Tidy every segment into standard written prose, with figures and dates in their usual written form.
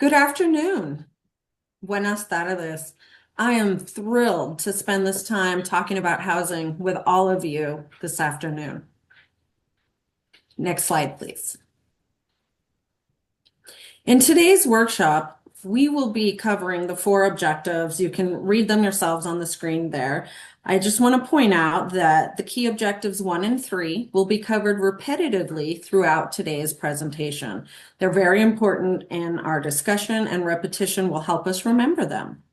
Good afternoon. Buenas tardes. I am thrilled to spend this time talking about housing with all of you this afternoon. Next slide, please. In today's workshop, we will be covering the 4 objectives. You can read them yourselves on the screen there. I just want to point out that the key objectives 1 and 3 will be covered repetitively throughout today's presentation. They're very important in our discussion, and repetition will help us remember them.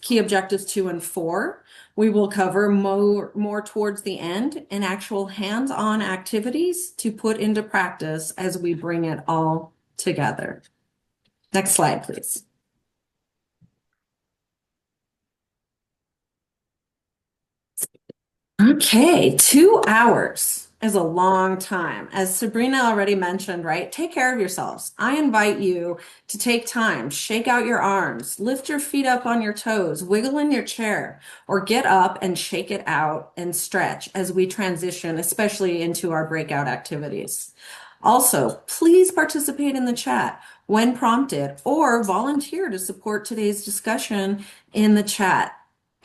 Key objectives 2 and 4, we will cover more towards the end in actual hands-on activities to put into practice as we bring it all together. Next slide, please. Okay, 2 hours is a long time. As Sabrina already mentioned, right? Take care of yourselves. I invite you to take time, shake out your arms, lift your feet up on your toes, wiggle in your chair, or get up and shake it out and stretch as we transition, especially into our breakout activities. Also, please participate in the chat when prompted or volunteer to support today's discussion in the chat.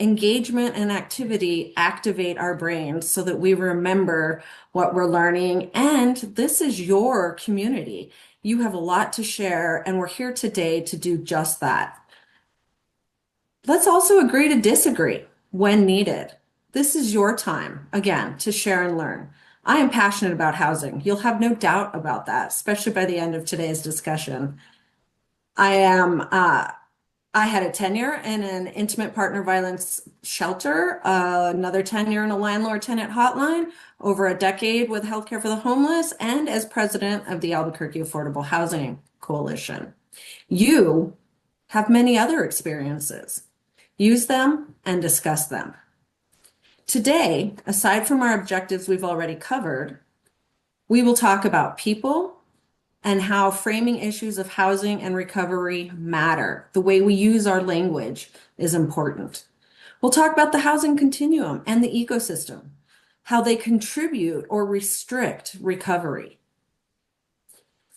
Engagement and activity activate our brains so that we remember what we're learning. And this is your community. You have a lot to share, and we're here today to do just that. Let's also agree to disagree when needed. This is your time, again, to share and learn. I am passionate about housing. You'll have no doubt about that, especially by the end of today's discussion. I had a tenure in an intimate partner violence shelter, another tenure in a landlord-tenant hotline, over a decade with Healthcare for the Homeless, and as president of the Albuquerque Affordable Housing Coalition. You have many other experiences. Use them and discuss them. Today, aside from our objectives we've already covered, we will talk about people and how framing issues of housing and recovery matter. The way we use our language is important. We'll talk about the housing continuum and the ecosystem, how they contribute or restrict recovery.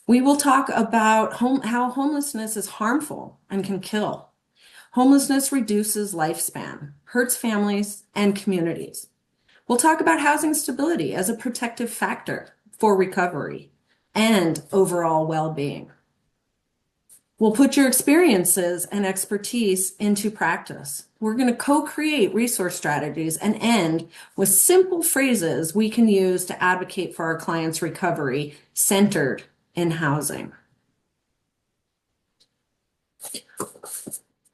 We will talk about how homelessness is harmful and can kill. Homelessness reduces lifespan, hurts families and communities. We'll talk about housing stability as a protective factor for recovery and overall well-being. We'll put your experiences and expertise into practice. We're going to co-create resource strategies and end with simple phrases we can use to advocate for our clients' recovery centered in housing.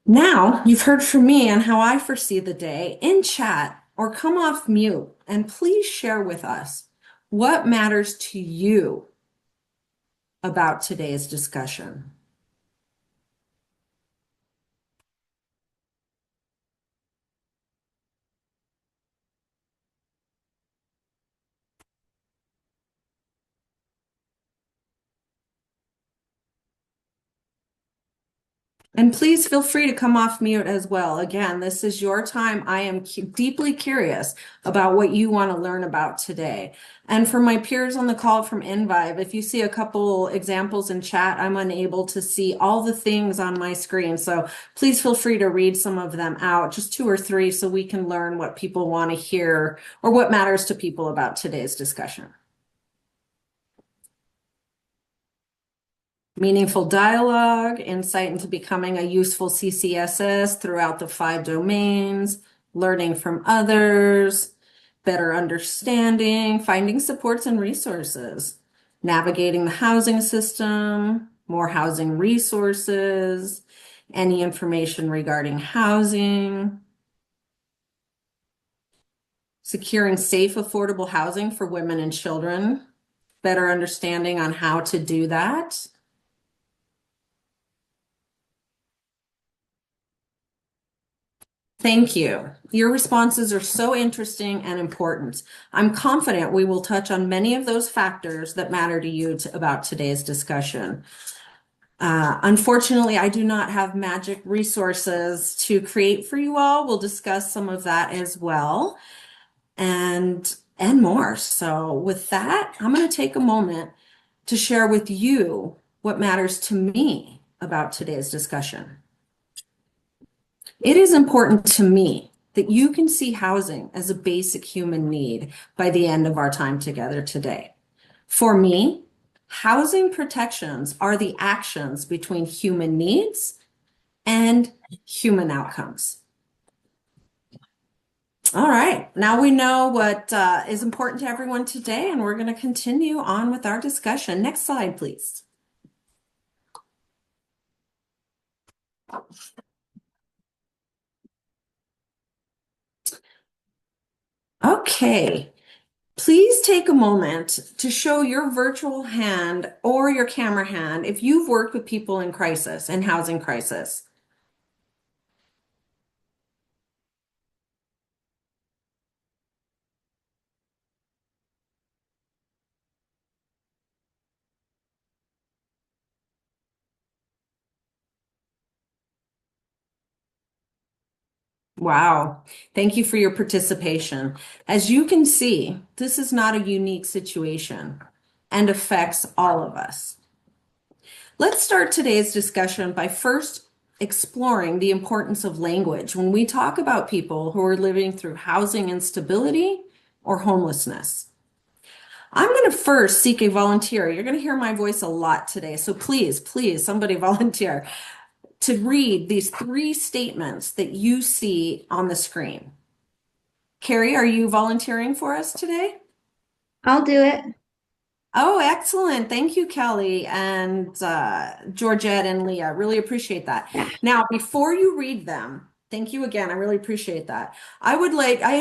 Now, you've heard from me on how I foresee the day in chat, or come off mute and please share with us what matters to you about today's discussion. And please feel free to come off mute as well. Again, this is your time. I am deeply curious about what you want to learn about today. And for my peers on the call from Envive, if you see a couple examples in chat, I'm unable to see all the things on my screen. So please feel free to read some of them out, just 2 or 3, so we can learn what people want to hear or what matters to people about today's discussion. Meaningful dialogue, insight into becoming a useful CCSS throughout the 5 domains, learning from others, better understanding, finding supports and resources, navigating the housing system, more housing resources, any information regarding housing, securing safe, affordable housing for women and children, better understanding on how to do that. Thank you. Your responses are so interesting and important. I'm confident we will touch on many of those factors that matter to you about today's discussion. Unfortunately, I do not have magic resources to create for you all. We'll discuss some of that as well and more. So with that, I'm going to take a moment to share with you what matters to me about today's discussion. It is important to me that you can see housing as a basic human need by the end of our time together today. For me, housing protections are the actions between human needs and human outcomes. All right, now we know what is important to everyone today, and we're going to continue on with our discussion. Next slide, please. Okay, please take a moment to show your virtual hand or your camera hand if you've worked with people in crisis, in housing crisis. Wow. Thank you for your participation. As you can see, this is not a unique situation and affects all of us. Let's start today's discussion by first exploring the importance of language when we talk about people who are living through housing instability or homelessness. I'm going to first seek a volunteer. You're going to hear my voice a lot today, so please, somebody volunteer to read these 3 statements that you see on the screen. Carrie, are you volunteering for us today? I'll do it. Oh, excellent. Thank you, Kelly and Georgette and Leah. Really appreciate that. Now, before you read them, thank you again. I really appreciate that. I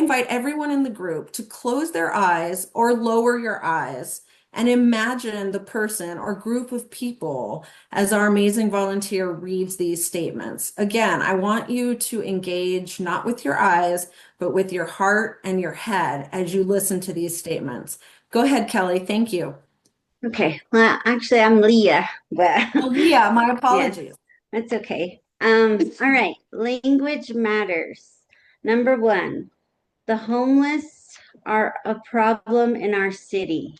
invite everyone in the group to close their eyes or lower your eyes and imagine the person or group of people as our amazing volunteer reads these statements. Again, I want you to engage not with your eyes, but with your heart and your head as you listen to these statements. Go ahead, Kelly. Thank you. Okay. Well, actually, I'm Leah, but Oh, Leah, my yeah, apologies. that's okay. All right. Language matters. Number 1, the homeless are a problem in our city.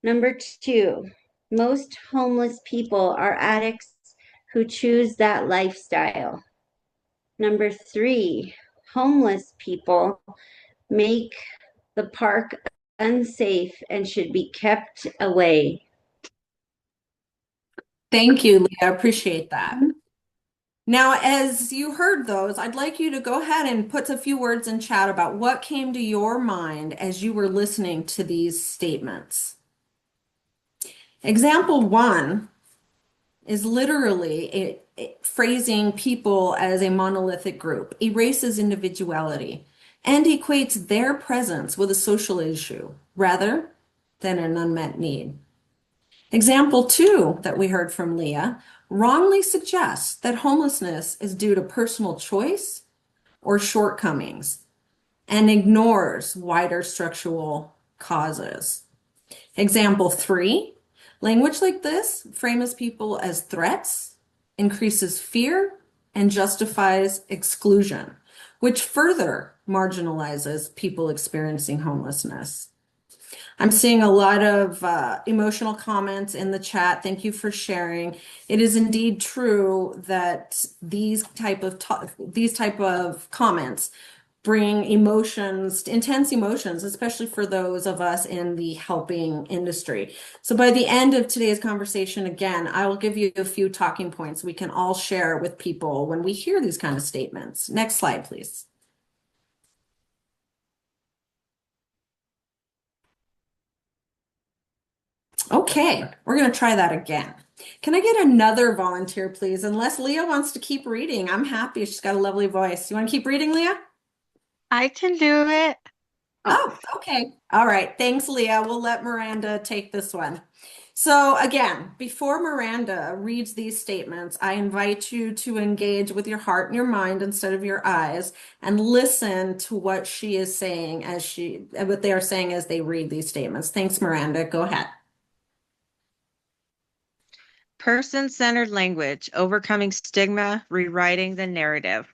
Number 2, most homeless people are addicts who choose that lifestyle. Number 3, homeless people make the park unsafe and should be kept away. Thank you, Leah. I appreciate that. Now, as you heard those, I'd like you to go ahead and put a few words in chat about what came to your mind as you were listening to these statements. Example 1 is literally phrasing people as a monolithic group, erases individuality, and equates their presence with a social issue rather than an unmet need. Example 2 that we heard from Leah wrongly suggests that homelessness is due to personal choice or shortcomings and ignores wider structural causes. Example 3, language like this frames people as threats, increases fear, and justifies exclusion, which further marginalizes people experiencing homelessness. I'm seeing a lot of emotional comments in the chat. Thank you for sharing. It is indeed true that these type of comments bring emotions, intense emotions, especially for those of us in the helping industry. So by the end of today's conversation, again, I will give you a few talking points we can all share with people when we hear these kind of statements. Next slide, please. Okay, we're going to try that again. Can I get another volunteer, please? Unless Leah wants to keep reading, I'm happy. She's got a lovely voice. You want to keep reading, Leah? I can do it. Oh, okay. All right. Thanks, Leah. We'll let Miranda take this one. So again, before Miranda reads these statements, I invite you to engage with your heart and your mind instead of your eyes and listen to what she is saying what they are saying as they read these statements. Thanks, Miranda. Go ahead. Person-centered language, overcoming stigma, rewriting the narrative.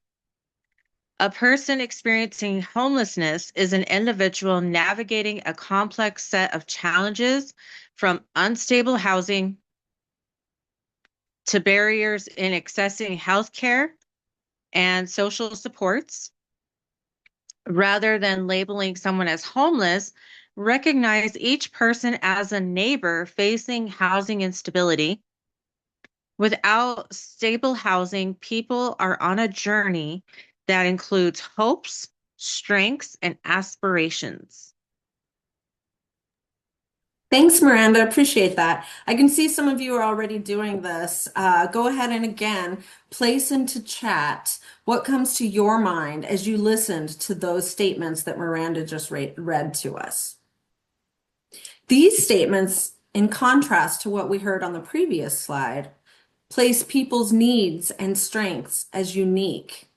A person experiencing homelessness is an individual navigating a complex set of challenges from unstable housing to barriers in accessing healthcare and social supports. Rather than labeling someone as homeless, recognize each person as a neighbor facing housing instability. Without stable housing, people are on a journey that includes hopes, strengths, and aspirations. Thanks, Miranda. Appreciate that. I can see some of you are already doing this. Go ahead and again, place into chat what comes to your mind as you listened to those statements that Miranda just read to us. These statements, in contrast to what we heard on the previous slide, place people's needs and strengths as unique.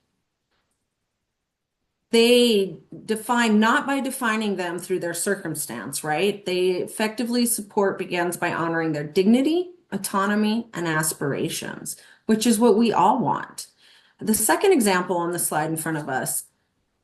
They define not by defining them through their circumstance, right? They effectively support begins by honoring their dignity, autonomy, and aspirations, which is what we all want. The second example on the slide in front of us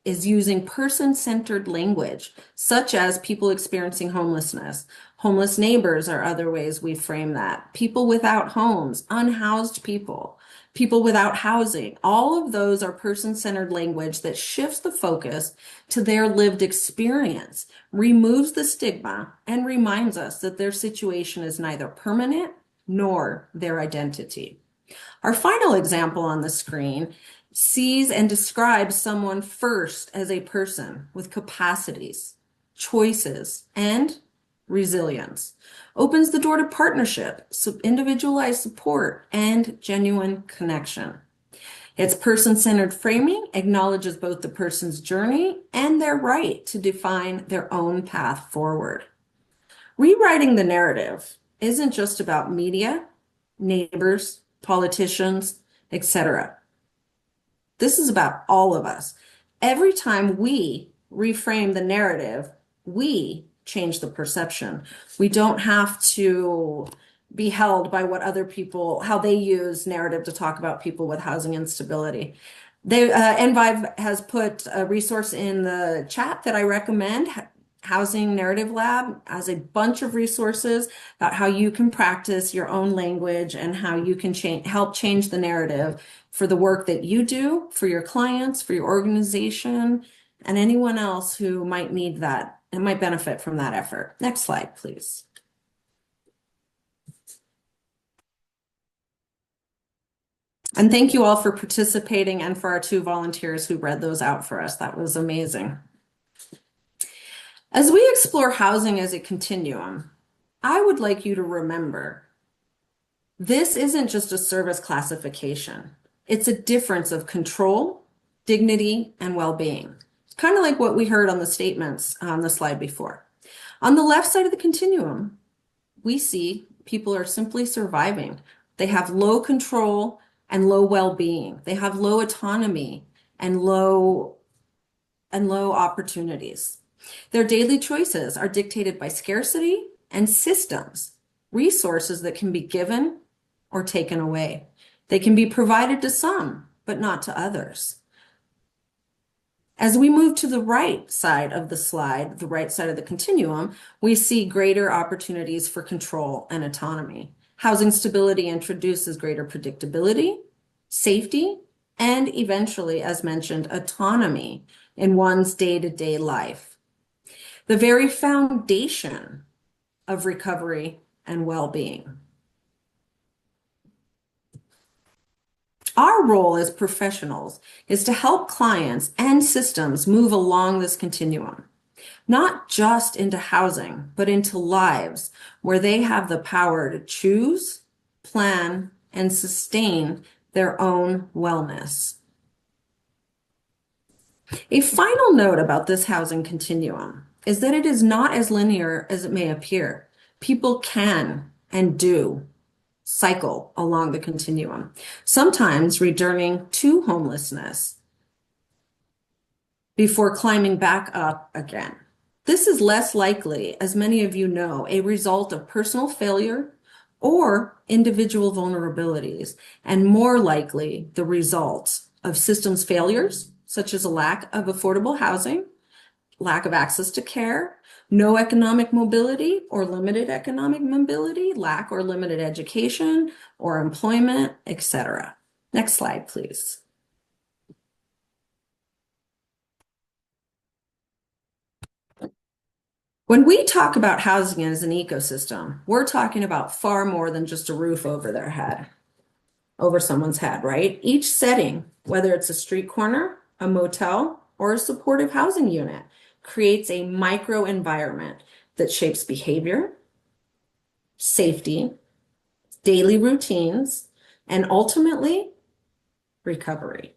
is using person-centered language, such as people experiencing homelessness. Homeless neighbors are other ways we frame that. People without homes, unhoused people, people without housing. All of those are person-centered language that shifts the focus to their lived experience, removes the stigma, and reminds us that their situation is neither permanent nor their identity. Our final example on the screen sees and describes someone first as a person with capacities, choices, and resilience. Opens the door to partnership, individualized support, and genuine connection. Its person-centered framing acknowledges both the person's journey and their right to define their own path forward. Rewriting the narrative isn't just about media, neighbors, politicians, etc. This is about all of us. Every time we reframe the narrative, we change the perception. We don't have to be held by what other people, how they use narrative to talk about people with housing instability. NVIVE has put a resource in the chat that I recommend. Housing Narrative Lab has a bunch of resources about how you can practice your own language and how you can help change the narrative for the work that you do, for your clients, for your organization, and anyone else who might need that and might benefit from that effort. Next slide, please. And thank you all for participating and for our 2 volunteers who read those out for us. That was amazing. As we explore housing as a continuum, I would like you to remember this isn't just a service classification. It's a difference of control, dignity, and well-being. It's kind of like what we heard on the statements on the slide before. On the left side of the continuum, we see people are simply surviving. They have low control and low well-being. They have low autonomy and low opportunities. Their daily choices are dictated by scarcity and systems, resources that can be given or taken away. They can be provided to some, but not to others. As we move to the right side of the slide, the right side of the continuum, we see greater opportunities for control and autonomy. Housing stability introduces greater predictability, safety, and eventually, as mentioned, autonomy in one's day-to-day life. The very foundation of recovery and well-being. Our role as professionals is to help clients and systems move along this continuum, not just into housing, but into lives where they have the power to choose, plan, and sustain their own wellness. A final note about this housing continuum is that it is not as linear as it may appear. People can and do cycle along the continuum, sometimes returning to homelessness before climbing back up again. This is less likely, as many of you know, a result of personal failure or individual vulnerabilities, and more likely the result of systems failures, such as a lack of affordable housing, lack of access to care, no economic mobility or limited economic mobility, lack or limited education or employment, etc. Next slide, please. When we talk about housing as an ecosystem, we're talking about far more than just a roof over their head, over someone's head, right? Each setting, whether it's a street corner, a motel, or a supportive housing unit, creates a micro environment that shapes behavior, safety, daily routines, and ultimately recovery.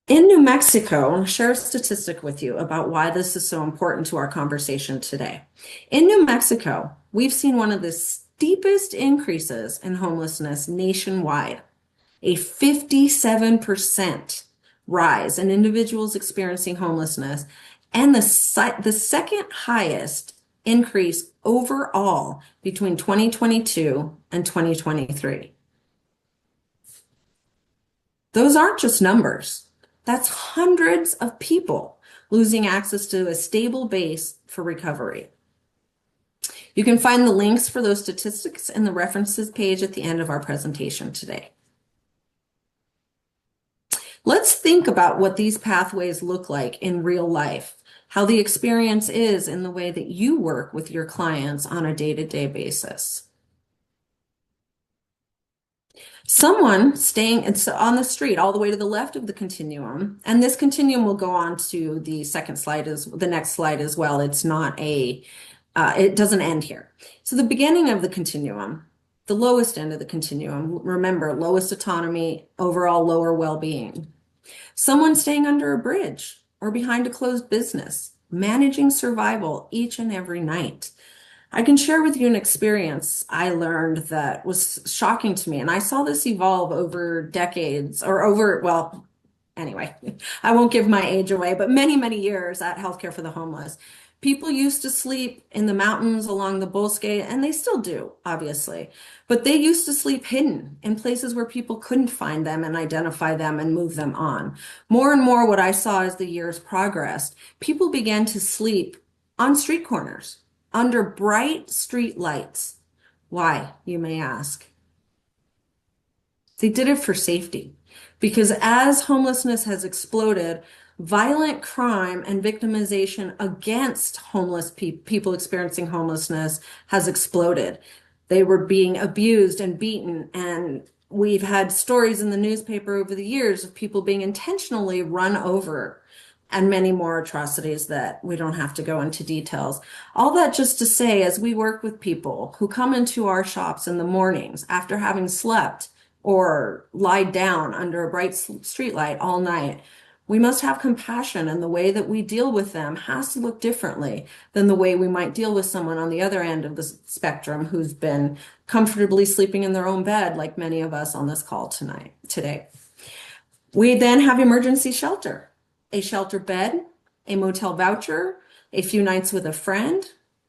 In New Mexico, I'll share a statistic with you about why this is so important to our conversation today. In New Mexico, we've seen one of the steepest increases in homelessness nationwide, a 57% rise in individuals experiencing homelessness, and the second highest increase overall between 2022 and 2023. Those aren't just numbers. That's hundreds of people losing access to a stable base for recovery. You can find the links for those statistics in the references page at the end of our presentation today. Let's think about what these pathways look like in real life, how the experience is in the way that you work with your clients on a day-to-day basis. Someone staying on the street all the way to the left of the continuum, and this continuum will go on to the next slide as well. It's not it doesn't end here. So the beginning of the continuum, the lowest end of the continuum, remember, lowest autonomy, overall lower well-being. Someone staying under a bridge or behind a closed business, managing survival each and every night. I can share with you an experience I learned that was shocking to me, and I saw this evolve over decades, anyway, I won't give my age away, but many, many years at Healthcare for the Homeless. People used to sleep in the mountains along the Bosque, and they still do, obviously, but they used to sleep hidden in places where people couldn't find them and identify them and move them on. More and more, what I saw as the years progressed, people began to sleep on street corners, under bright street lights. Why, you may ask? They did it for safety, because as homelessness has exploded, violent crime and victimization against homeless people experiencing homelessness has exploded. They were being abused and beaten, and we've had stories in the newspaper over the years of people being intentionally run over, and many more atrocities that we don't have to go into details. All that just to say, as we work with people who come into our shops in the mornings after having slept or lied down under a bright streetlight all night, we must have compassion, and the way that we deal with them has to look differently than the way we might deal with someone on the other end of the spectrum who's been comfortably sleeping in their own bed, like many of us on this call today. We then have emergency shelter. A shelter bed, a motel voucher, a few nights with a friend,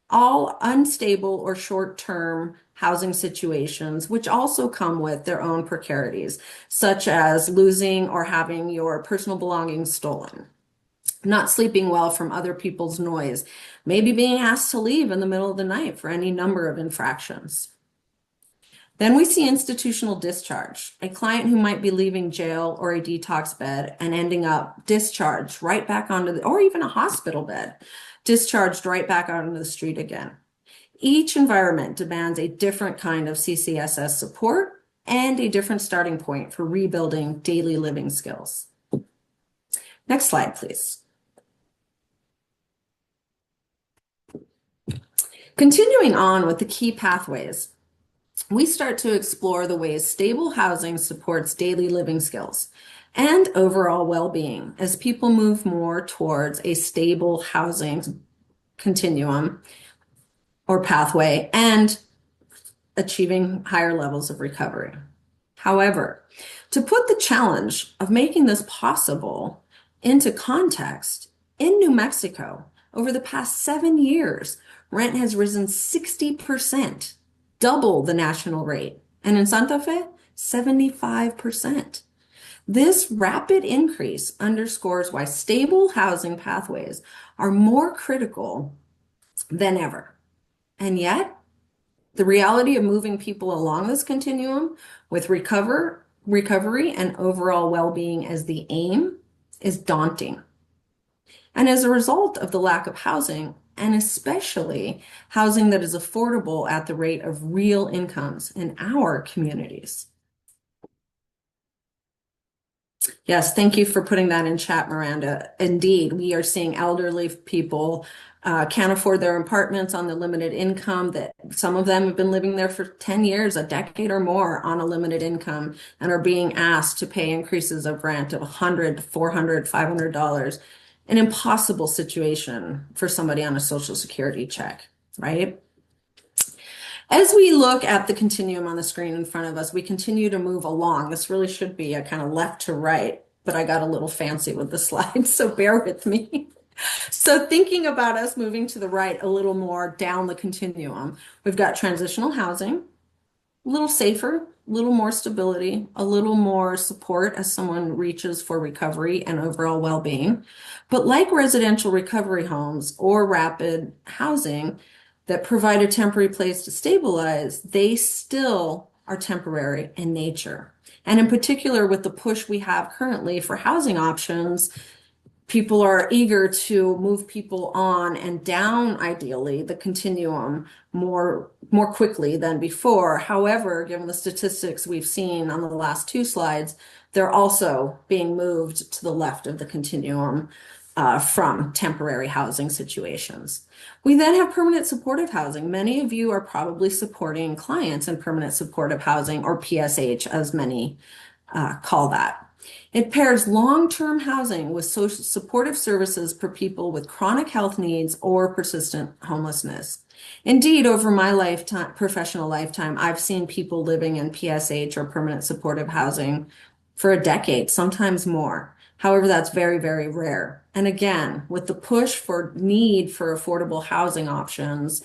all unstable or short-term housing situations, which also come with their own precarities, such as losing or having your personal belongings stolen, not sleeping well from other people's noise, maybe being asked to leave in the middle of the night for any number of infractions. Then we see institutional discharge, a client who might be leaving jail or a detox bed and ending up discharged right back onto or even a hospital bed, discharged right back out onto the street again. Each environment demands a different kind of CCSS support and a different starting point for rebuilding daily living skills. Next slide, please. Continuing on with the key pathways, we start to explore the ways stable housing supports daily living skills and overall well-being as people move more towards a stable housing continuum or pathway and achieving higher levels of recovery. However, to put the challenge of making this possible into context, in New Mexico, over the past 7 years, rent has risen 60%. Double the national rate. And in Santa Fe, 75%. This rapid increase underscores why stable housing pathways are more critical than ever. And yet, the reality of moving people along this continuum with recovery and overall well-being as the aim is daunting. And as a result of the lack of housing, and especially housing that is affordable at the rate of real incomes in our communities. Yes, thank you for putting that in chat, Miranda. Indeed, we are seeing elderly people can't afford their apartments on the limited income, that some of them have been living there for 10 years, a decade or more on a limited income, and are being asked to pay increases of rent of $100, $400, $500. An impossible situation for somebody on a Social Security check, right? As we look at the continuum on the screen in front of us, we continue to move along. This really should be a kind of left to right, but I got a little fancy with the slides, so bear with me. So thinking about us moving to the right a little more down the continuum, we've got transitional housing, a little safer, a little more stability, a little more support as someone reaches for recovery and overall well-being. But like residential recovery homes or rapid housing that provide a temporary place to stabilize, they still are temporary in nature. And in particular, with the push we have currently for housing options, people are eager to move people on and down, ideally, the continuum more quickly than before. However, given the statistics we've seen on the last two slides, they're also being moved to the left of the continuum from temporary housing situations. We then have permanent supportive housing. Many of you are probably supporting clients in permanent supportive housing, or PSH, as many call that. It pairs long-term housing with social supportive services for people with chronic health needs or persistent homelessness. Indeed, over my professional lifetime, I've seen people living in PSH or permanent supportive housing for a decade, sometimes more. However, that's very, very rare. And again, with the push for need for affordable housing options,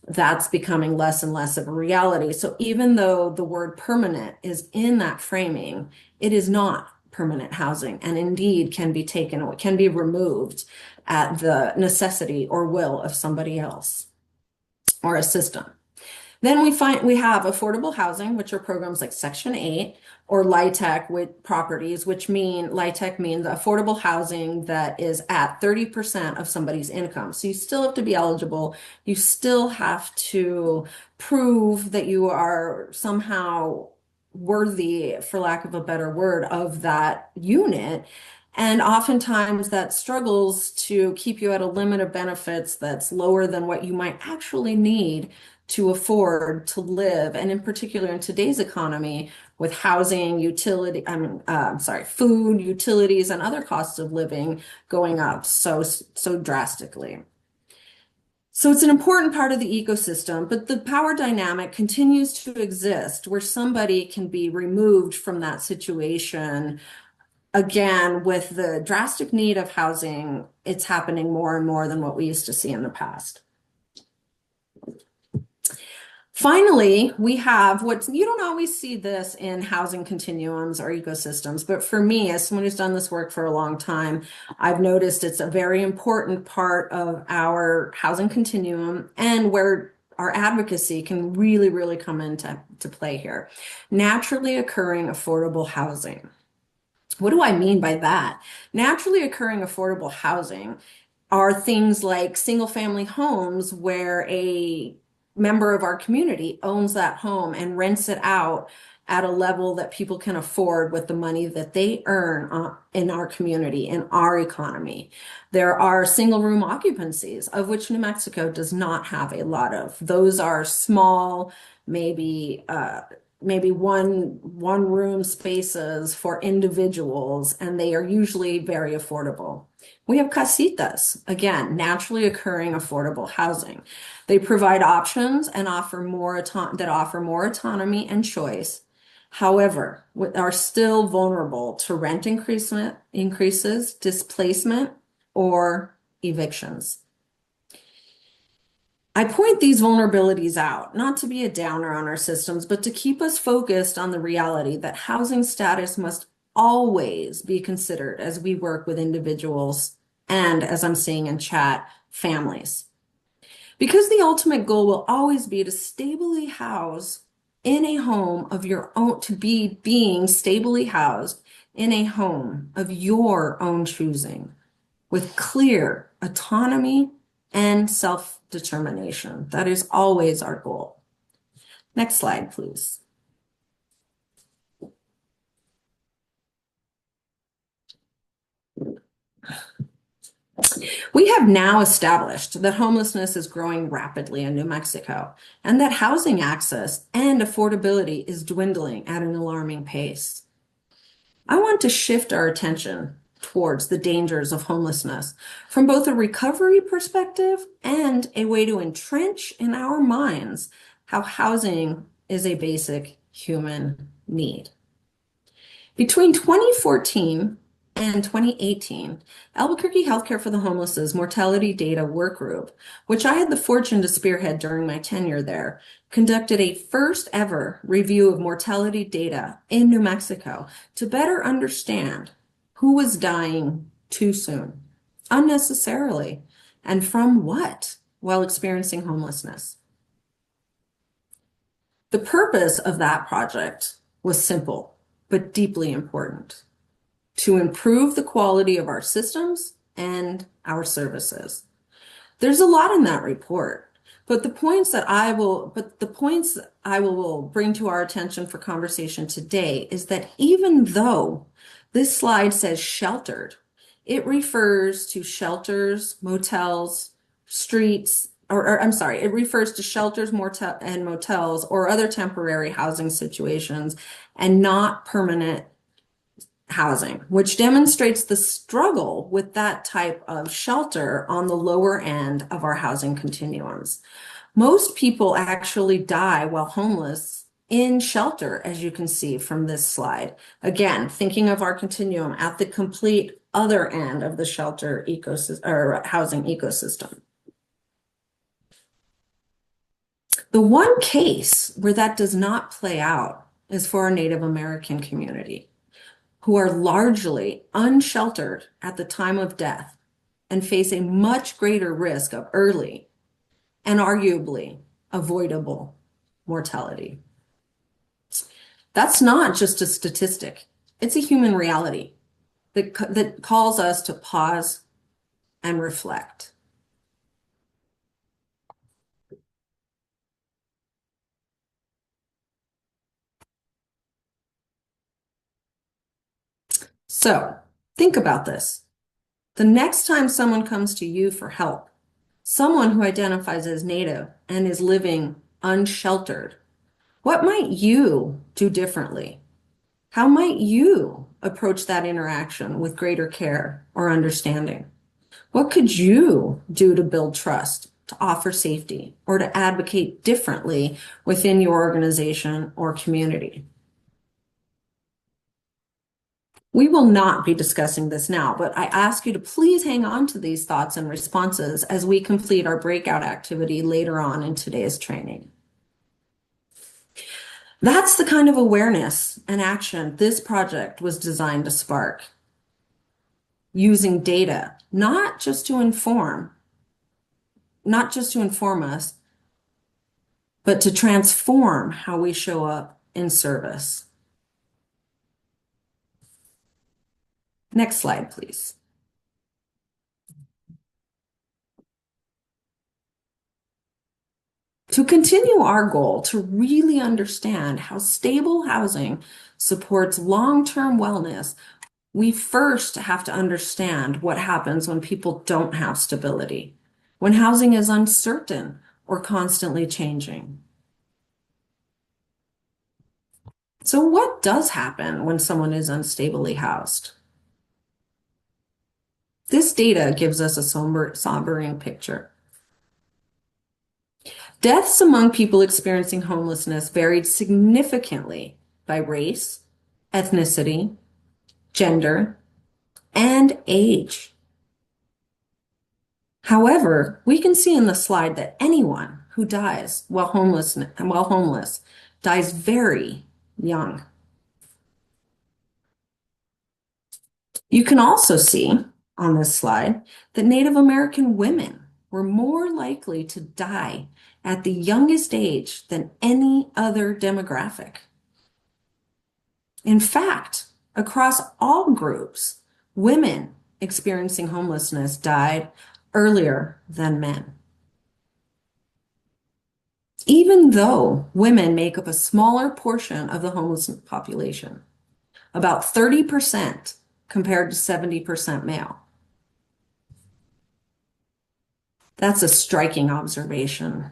that's becoming less and less of a reality. So even though the word permanent is in that framing, it is not permanent housing, and indeed can be taken, can be removed at the necessity or will of somebody else or a system. Then we have affordable housing, which are programs like Section 8 or LIHTC with properties, which LIHTC means affordable housing that is at 30% of somebody's income. So you still have to be eligible. You still have to prove that you are somehow worthy, for lack of a better word, of that unit. And oftentimes that struggles to keep you at a limit of benefits that's lower than what you might actually need to afford to live. And in particular, in today's economy, with housing, food, utilities, and other costs of living going up so drastically. So it's an important part of the ecosystem, but the power dynamic continues to exist where somebody can be removed from that situation. Again, with the drastic need of housing, it's happening more and more than what we used to see in the past. Finally, we have you don't always see this in housing continuums or ecosystems, but for me, as someone who's done this work for a long time, I've noticed it's a very important part of our housing continuum and where our advocacy can really, really come into play here. Naturally occurring affordable housing. What do I mean by that? Naturally occurring affordable housing are things like single-family homes where a member of our community owns that home and rents it out at a level that people can afford with the money that they earn in our community, in our economy. There are single room occupancies, of which New Mexico does not have a lot of. Those are small, maybe one room spaces for individuals, and they are usually very affordable. We have casitas, again, naturally occurring affordable housing. They provide options and offer more autonomy and choice. However, are still vulnerable to rent increases, displacement, or evictions. I point these vulnerabilities out, not to be a downer on our systems, but to keep us focused on the reality that housing status must always be considered as we work with individuals and, as I'm seeing in chat, families. Because the ultimate goal will always be to stably house in a home of your own, to be being stably housed in a home of your own choosing, with clear autonomy and self-determination. That is always our goal. Next slide, please. We have now established that homelessness is growing rapidly in New Mexico and that housing access and affordability is dwindling at an alarming pace. I want to shift our attention towards the dangers of homelessness from both a recovery perspective and a way to entrench in our minds how housing is a basic human need. Between 2014 and 2018, Albuquerque Healthcare for the Homeless's Mortality Data Work Group, which I had the fortune to spearhead during my tenure there, conducted a first ever review of mortality data in New Mexico to better understand who was dying too soon, unnecessarily, and from what while experiencing homelessness. The purpose of that project was simple, but deeply important: to improve the quality of our systems and our services. There's a lot in that report, but the points I will bring to our attention for conversation today is that even though this slide says sheltered, it refers to shelters, motels, streets, it refers to shelters, and motels or other temporary housing situations and not permanent housing, which demonstrates the struggle with that type of shelter on the lower end of our housing continuums. Most people actually die while homeless in shelter, as you can see from this slide. Again, thinking of our continuum at the complete other end of the shelter ecosystem or housing ecosystem. The one case where that does not play out is for our Native American community, who are largely unsheltered at the time of death and face a much greater risk of early and arguably avoidable mortality. That's not just a statistic. It's a human reality that calls us to pause and reflect. So think about this. The next time someone comes to you for help, someone who identifies as Native and is living unsheltered, what might you do differently? How might you approach that interaction with greater care or understanding? What could you do to build trust, to offer safety, or to advocate differently within your organization or community? We will not be discussing this now, but I ask you to please hang on to these thoughts and responses as we complete our breakout activity later on in today's training. That's the kind of awareness and action this project was designed to spark. Using data, not just to inform us, but to transform how we show up in service. Next slide, please. To continue our goal to really understand how stable housing supports long-term wellness, we first have to understand what happens when people don't have stability, when housing is uncertain or constantly changing. So what does happen when someone is unstably housed? This data gives us a sombering picture. Deaths among people experiencing homelessness varied significantly by race, ethnicity, gender, and age. However, we can see in the slide that anyone who dies while homeless dies very young. You can also see on this slide that Native American women were more likely to die at the youngest age than any other demographic. In fact, across all groups, women experiencing homelessness died earlier than men. Even though women make up a smaller portion of the homeless population, about 30% compared to 70% male. That's a striking observation.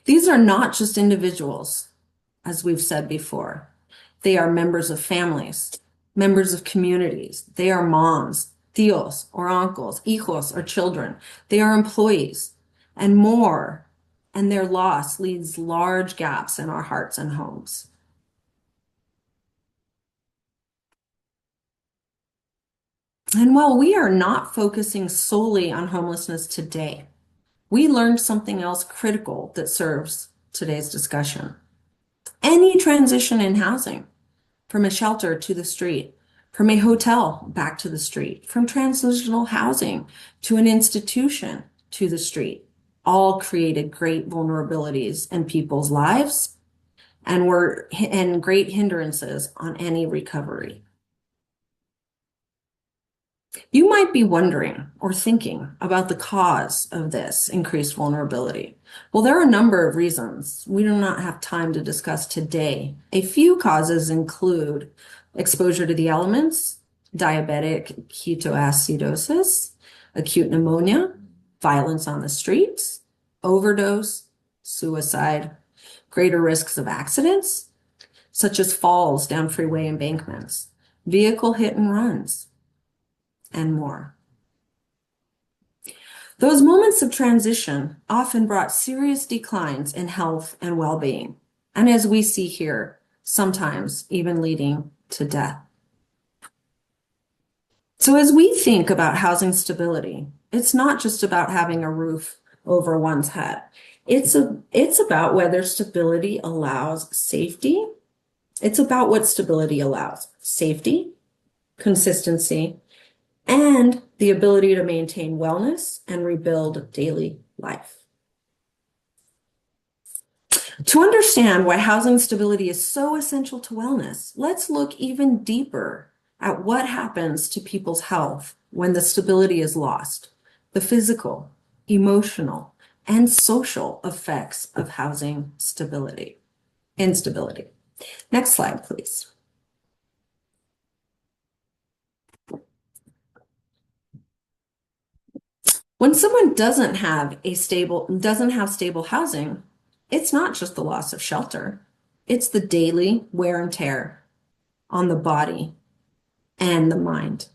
These are not just individuals, as we've said before. They are members of families, members of communities. They are moms, tíos or uncles, hijos or children. They are employees and more, and their loss leaves large gaps in our hearts and homes. And while we are not focusing solely on homelessness today, we learned something else critical that serves today's discussion. Any transition in housing, from a shelter to the street, from a hotel back to the street, from transitional housing to an institution to the street, all created great vulnerabilities in people's lives and great hindrances on any recovery. You might be wondering or thinking about the cause of this increased vulnerability. Well, there are a number of reasons we do not have time to discuss today. A few causes include exposure to the elements, diabetic ketoacidosis, acute pneumonia, violence on the streets, overdose, suicide, greater risks of accidents, such as falls down freeway embankments, vehicle hit and runs, and more. Those moments of transition often brought serious declines in health and well-being, and as we see here, sometimes even leading to death. So as we think about housing stability, it's not just about having a roof over one's head. It's about whether stability allows safety. It's about what stability allows: safety, consistency, and the ability to maintain wellness and rebuild daily life. To understand why housing stability is so essential to wellness, let's look even deeper at what happens to people's health when the stability is lost, the physical, emotional, and social effects of housing instability. Next slide, please. When someone doesn't have stable housing, it's not just the loss of shelter. It's the daily wear and tear on the body and the mind.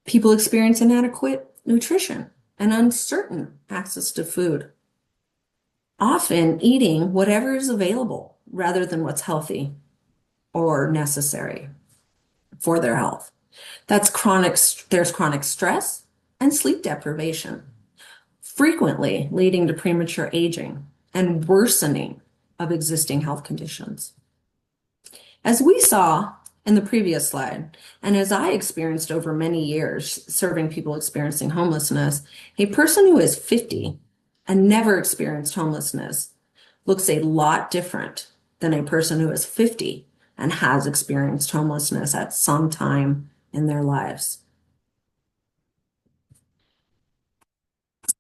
People experience inadequate nutrition and uncertain access to food, often eating whatever is available rather than what's healthy or necessary for their health. There's chronic stress and sleep deprivation, frequently leading to premature aging and worsening of existing health conditions. As we saw in the previous slide, and as I experienced over many years serving people experiencing homelessness, a person who is 50 and never experienced homelessness looks a lot different than a person who is 50 and has experienced homelessness at some time in their lives.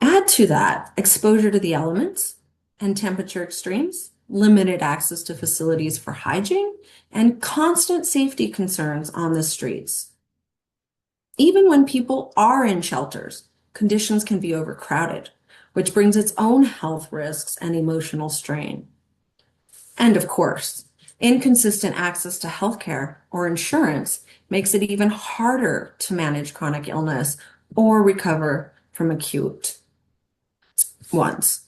Add to that exposure to the elements and temperature extremes, limited access to facilities for hygiene, and constant safety concerns on the streets. Even when people are in shelters, conditions can be overcrowded, which brings its own health risks and emotional strain. And of course, inconsistent access to healthcare or insurance makes it even harder to manage chronic illness or recover from acute ones.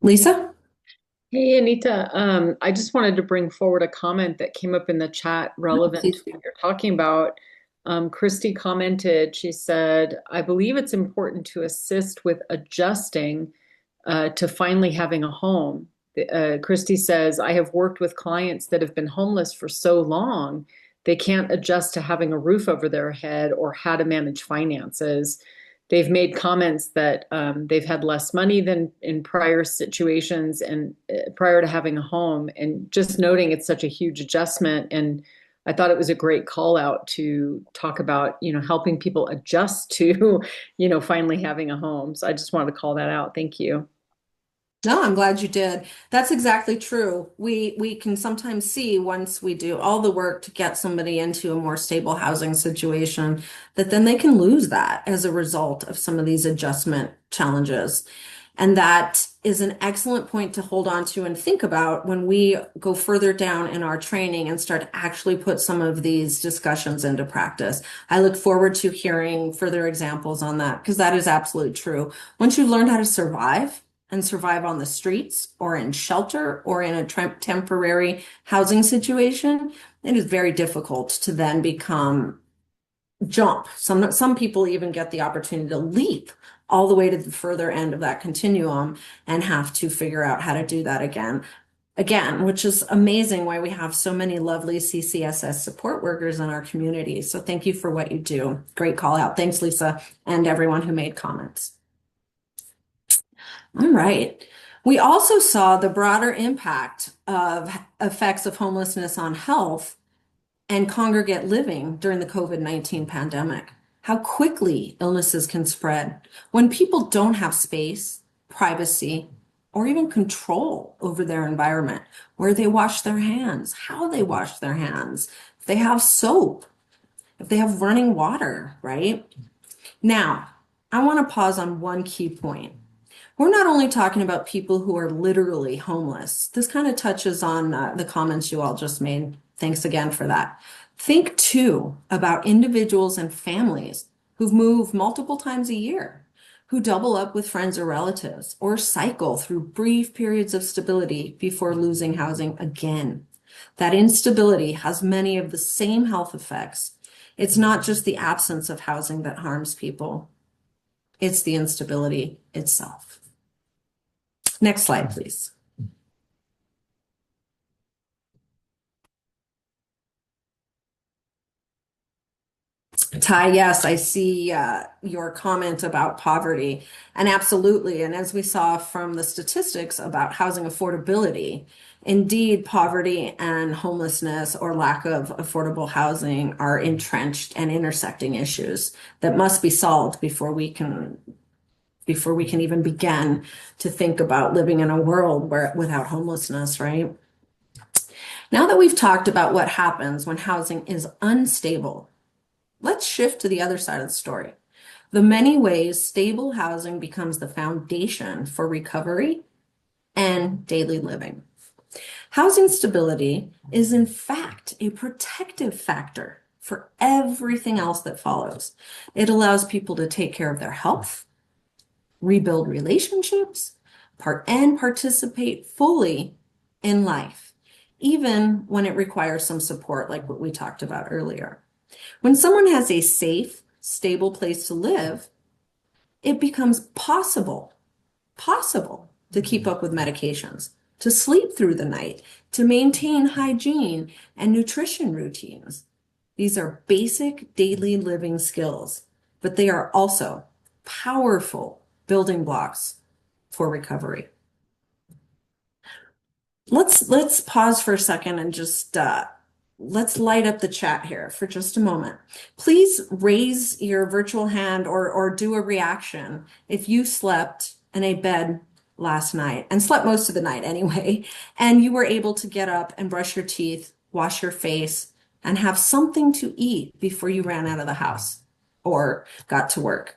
Lisa? Hey, Anita, I just wanted to bring forward a comment that came up in the chat relevant to what you're talking about. Christy commented, she said, I believe it's important to assist with adjusting to finally having a home. Christy says, I have worked with clients that have been homeless for so long, they can't adjust to having a roof over their head or how to manage finances. They've made comments that they've had less money than in prior situations and prior to having a home, and just noting it's such a huge adjustment. And I thought it was a great call out to talk about, helping people adjust to, finally having a home. So I just wanted to call that out. Thank you. No, I'm glad you did. That's exactly true. We can sometimes see once we do all the work to get somebody into a more stable housing situation that then they can lose that as a result of some of these adjustment challenges. And that is an excellent point to hold on to and think about when we go further down in our training and start to actually put some of these discussions into practice. I look forward to hearing further examples on that because that is absolutely true. Once you learn how to survive, and survive on the streets or in shelter or in a temporary housing situation, it is very difficult to then jump. Some people even get the opportunity to leap all the way to the further end of that continuum and have to figure out how to do that again, which is amazing why we have so many lovely CCSS support workers in our community. So thank you for what you do. Great call out. Thanks, Lisa, and everyone who made comments. All right. We also saw the broader impact of effects of homelessness on health and congregate living during the COVID-19 pandemic. How quickly illnesses can spread when people don't have space, privacy, or even control over their environment, where they wash their hands, how they wash their hands, if they have soap, if they have running water, right? Now, I want to pause on one key point. We're not only talking about people who are literally homeless. This kind of touches on the comments you all just made. Thanks again for that. Think too about individuals and families who've moved multiple times a year, who double up with friends or relatives, or cycle through brief periods of stability before losing housing again. That instability has many of the same health effects. It's not just the absence of housing that harms people. It's the instability itself. Next slide, please. Ty, yes, I see your comment about poverty, and absolutely. And as we saw from the statistics about housing affordability, indeed, poverty and homelessness or lack of affordable housing are entrenched and intersecting issues that must be solved before we can even begin to think about living in a world without homelessness, right? Now that we've talked about what happens when housing is unstable, let's shift to the other side of the story. The many ways stable housing becomes the foundation for recovery and daily living. Housing stability is in fact a protective factor for everything else that follows. It allows people to take care of their health, rebuild relationships, and participate fully in life, even when it requires some support, like what we talked about earlier. When someone has a safe, stable place to live, it becomes possible to keep up with medications, to sleep through the night, to maintain hygiene and nutrition routines. These are basic daily living skills, but they are also powerful building blocks for recovery. Let's pause for a second and just let's light up the chat here for just a moment. Please raise your virtual hand or do a reaction if you slept in a bed last night and slept most of the night anyway, and you were able to get up and brush your teeth, wash your face, and have something to eat before you ran out of the house or got to work.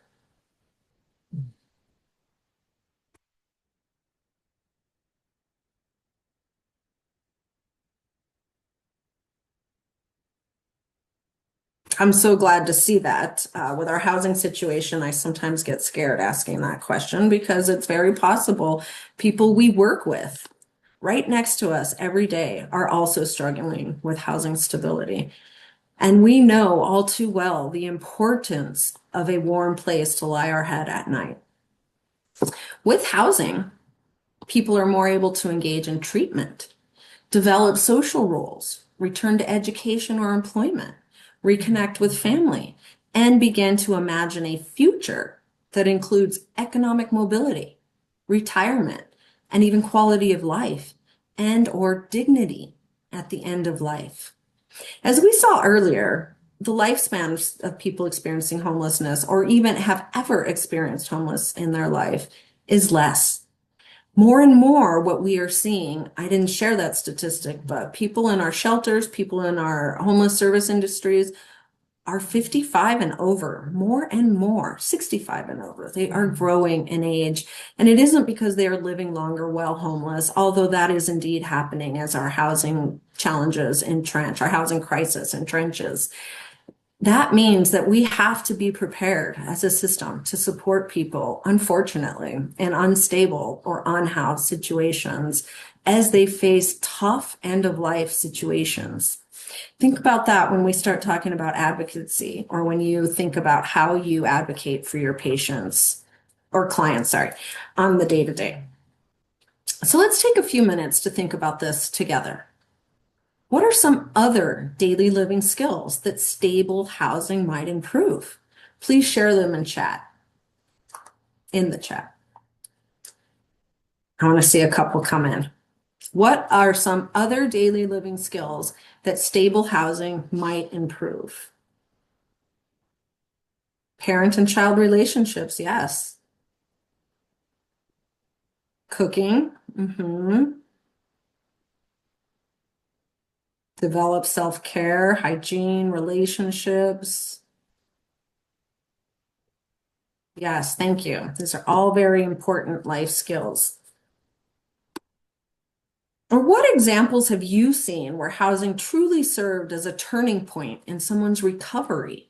I'm so glad to see that. With our housing situation, I sometimes get scared asking that question because it's very possible people we work with right next to us every day are also struggling with housing stability. And we know all too well the importance of a warm place to lie our head at night. With housing, People are more able to engage in treatment, develop social roles, return to education or employment, reconnect with family, and begin to imagine a future that includes economic mobility, retirement, and even quality of life and or dignity at the end of life. As we saw earlier, the lifespan of people experiencing homelessness or even have ever experienced homeless in their life is less. More and more, what we are seeing, I didn't share that statistic, but people in our shelters, people in our homeless service industries are 55 and over, more and more, 65 and over. They are growing in age. And it isn't because they are living longer while homeless, although that is indeed happening as our housing challenges entrench, our housing crisis entrenches. That means that we have to be prepared as a system to support people, unfortunately, in unstable or unhoused situations as they face tough end-of-life situations. Think about that when we start talking about advocacy, or when you think about how you advocate for your patients or clients, sorry, on the day-to-day. So let's take a few minutes to think about this together. What are some other daily living skills that stable housing might improve? Please share them in the chat. I want to see a couple come in. What are some other daily living skills that stable housing might improve? Parent and child relationships, yes. Cooking, Develop self-care, hygiene, relationships. Yes, thank you. These are all very important life skills. Or what examples have you seen where housing truly served as a turning point in someone's recovery?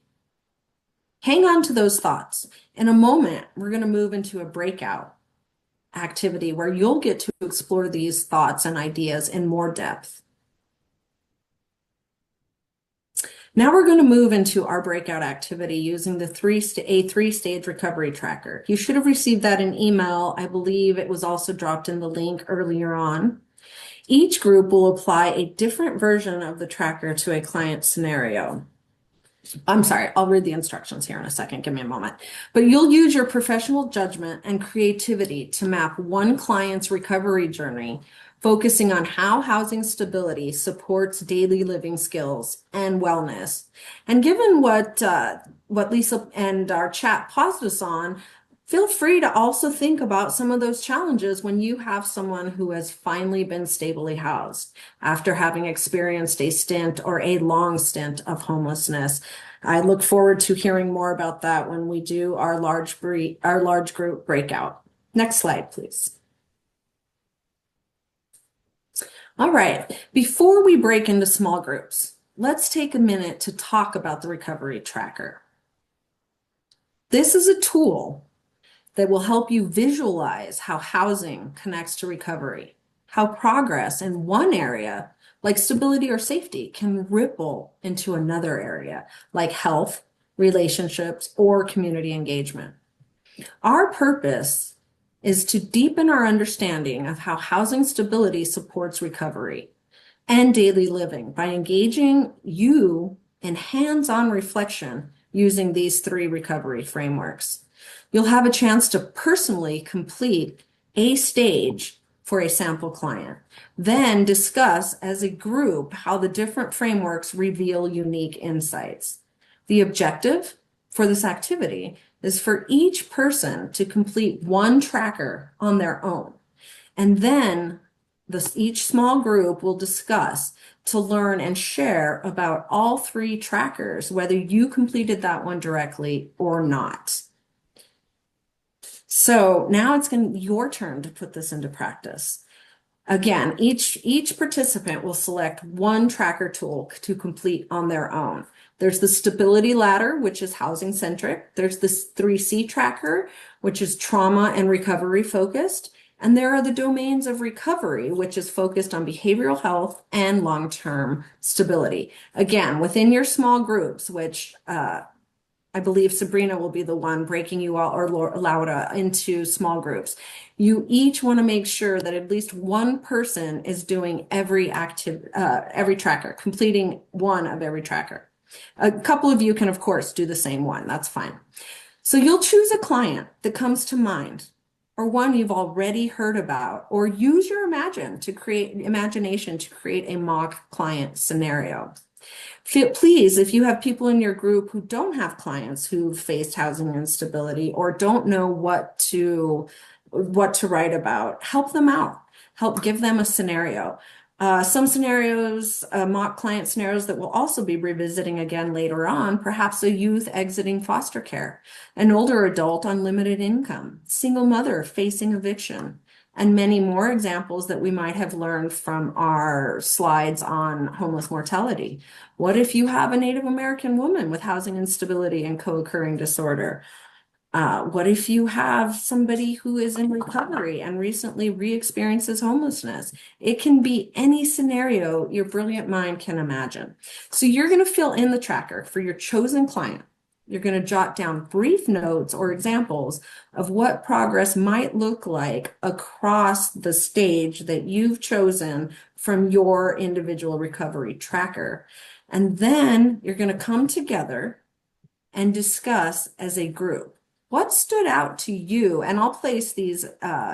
Hang on to those thoughts. In a moment, we're going to move into a breakout activity where you'll get to explore these thoughts and ideas in more depth. Now we're going to move into our breakout activity using the three-stage recovery tracker. You should have received that in email. I believe it was also dropped in the link earlier on. Each group will apply a different version of the tracker to a client scenario. I'm sorry, I'll read the instructions here in a second. Give me a moment. But you'll use your professional judgment and creativity to map one client's recovery journey, focusing on how housing stability supports daily living skills and wellness. And given what Lisa and our chat paused us on, feel free to also think about some of those challenges when you have someone who has finally been stably housed after having experienced a stint or a long stint of homelessness. I look forward to hearing more about that when we do our large group breakout. Next slide, please. All right, before we break into small groups, let's take a minute to talk about the recovery tracker. This is a tool that will help you visualize how housing connects to recovery, how progress in one area, like stability or safety, can ripple into another area, like health, relationships, or community engagement. Our purpose is to deepen our understanding of how housing stability supports recovery and daily living by engaging you in hands-on reflection using these three recovery frameworks. You'll have a chance to personally complete a stage for a sample client, then discuss as a group how the different frameworks reveal unique insights. The objective for this activity is for each person to complete one tracker on their own, and then each small group will discuss to learn and share about all three trackers, whether you completed that one directly or not. So now it's your turn to put this into practice. Again, each participant will select one tracker tool to complete on their own. There's the stability ladder, which is housing centric. There's this 3C tracker, which is trauma and recovery focused. And there are the domains of recovery, which is focused on behavioral health and long-term stability. Again, within your small groups, which I believe Sabrina will be the one breaking you all, or Laura, into small groups. You each want to make sure that at least one person is doing every tracker, completing one of every tracker. A couple of you can, of course, do the same one. That's fine. So you'll choose a client that comes to mind, or one you've already heard about, or use your imagination to create a mock client scenario. Please, if you have people in your group who don't have clients who've faced housing instability or don't know what to write about, help them out. Help give them a scenario. Some scenarios, mock client scenarios that we'll also be revisiting again later on, perhaps a youth exiting foster care, an older adult on limited income, single mother facing eviction, and many more examples that we might have learned from our slides on homeless mortality. What if you have a Native American woman with housing instability and co-occurring disorder? What if you have somebody who is in recovery and recently re-experiences homelessness? It can be any scenario your brilliant mind can imagine. So you're going to fill in the tracker for your chosen client. You're going to jot down brief notes or examples of what progress might look like across the stage that you've chosen from your individual recovery tracker. And then you're going to come together and discuss as a group. What stood out to you? And I'll place these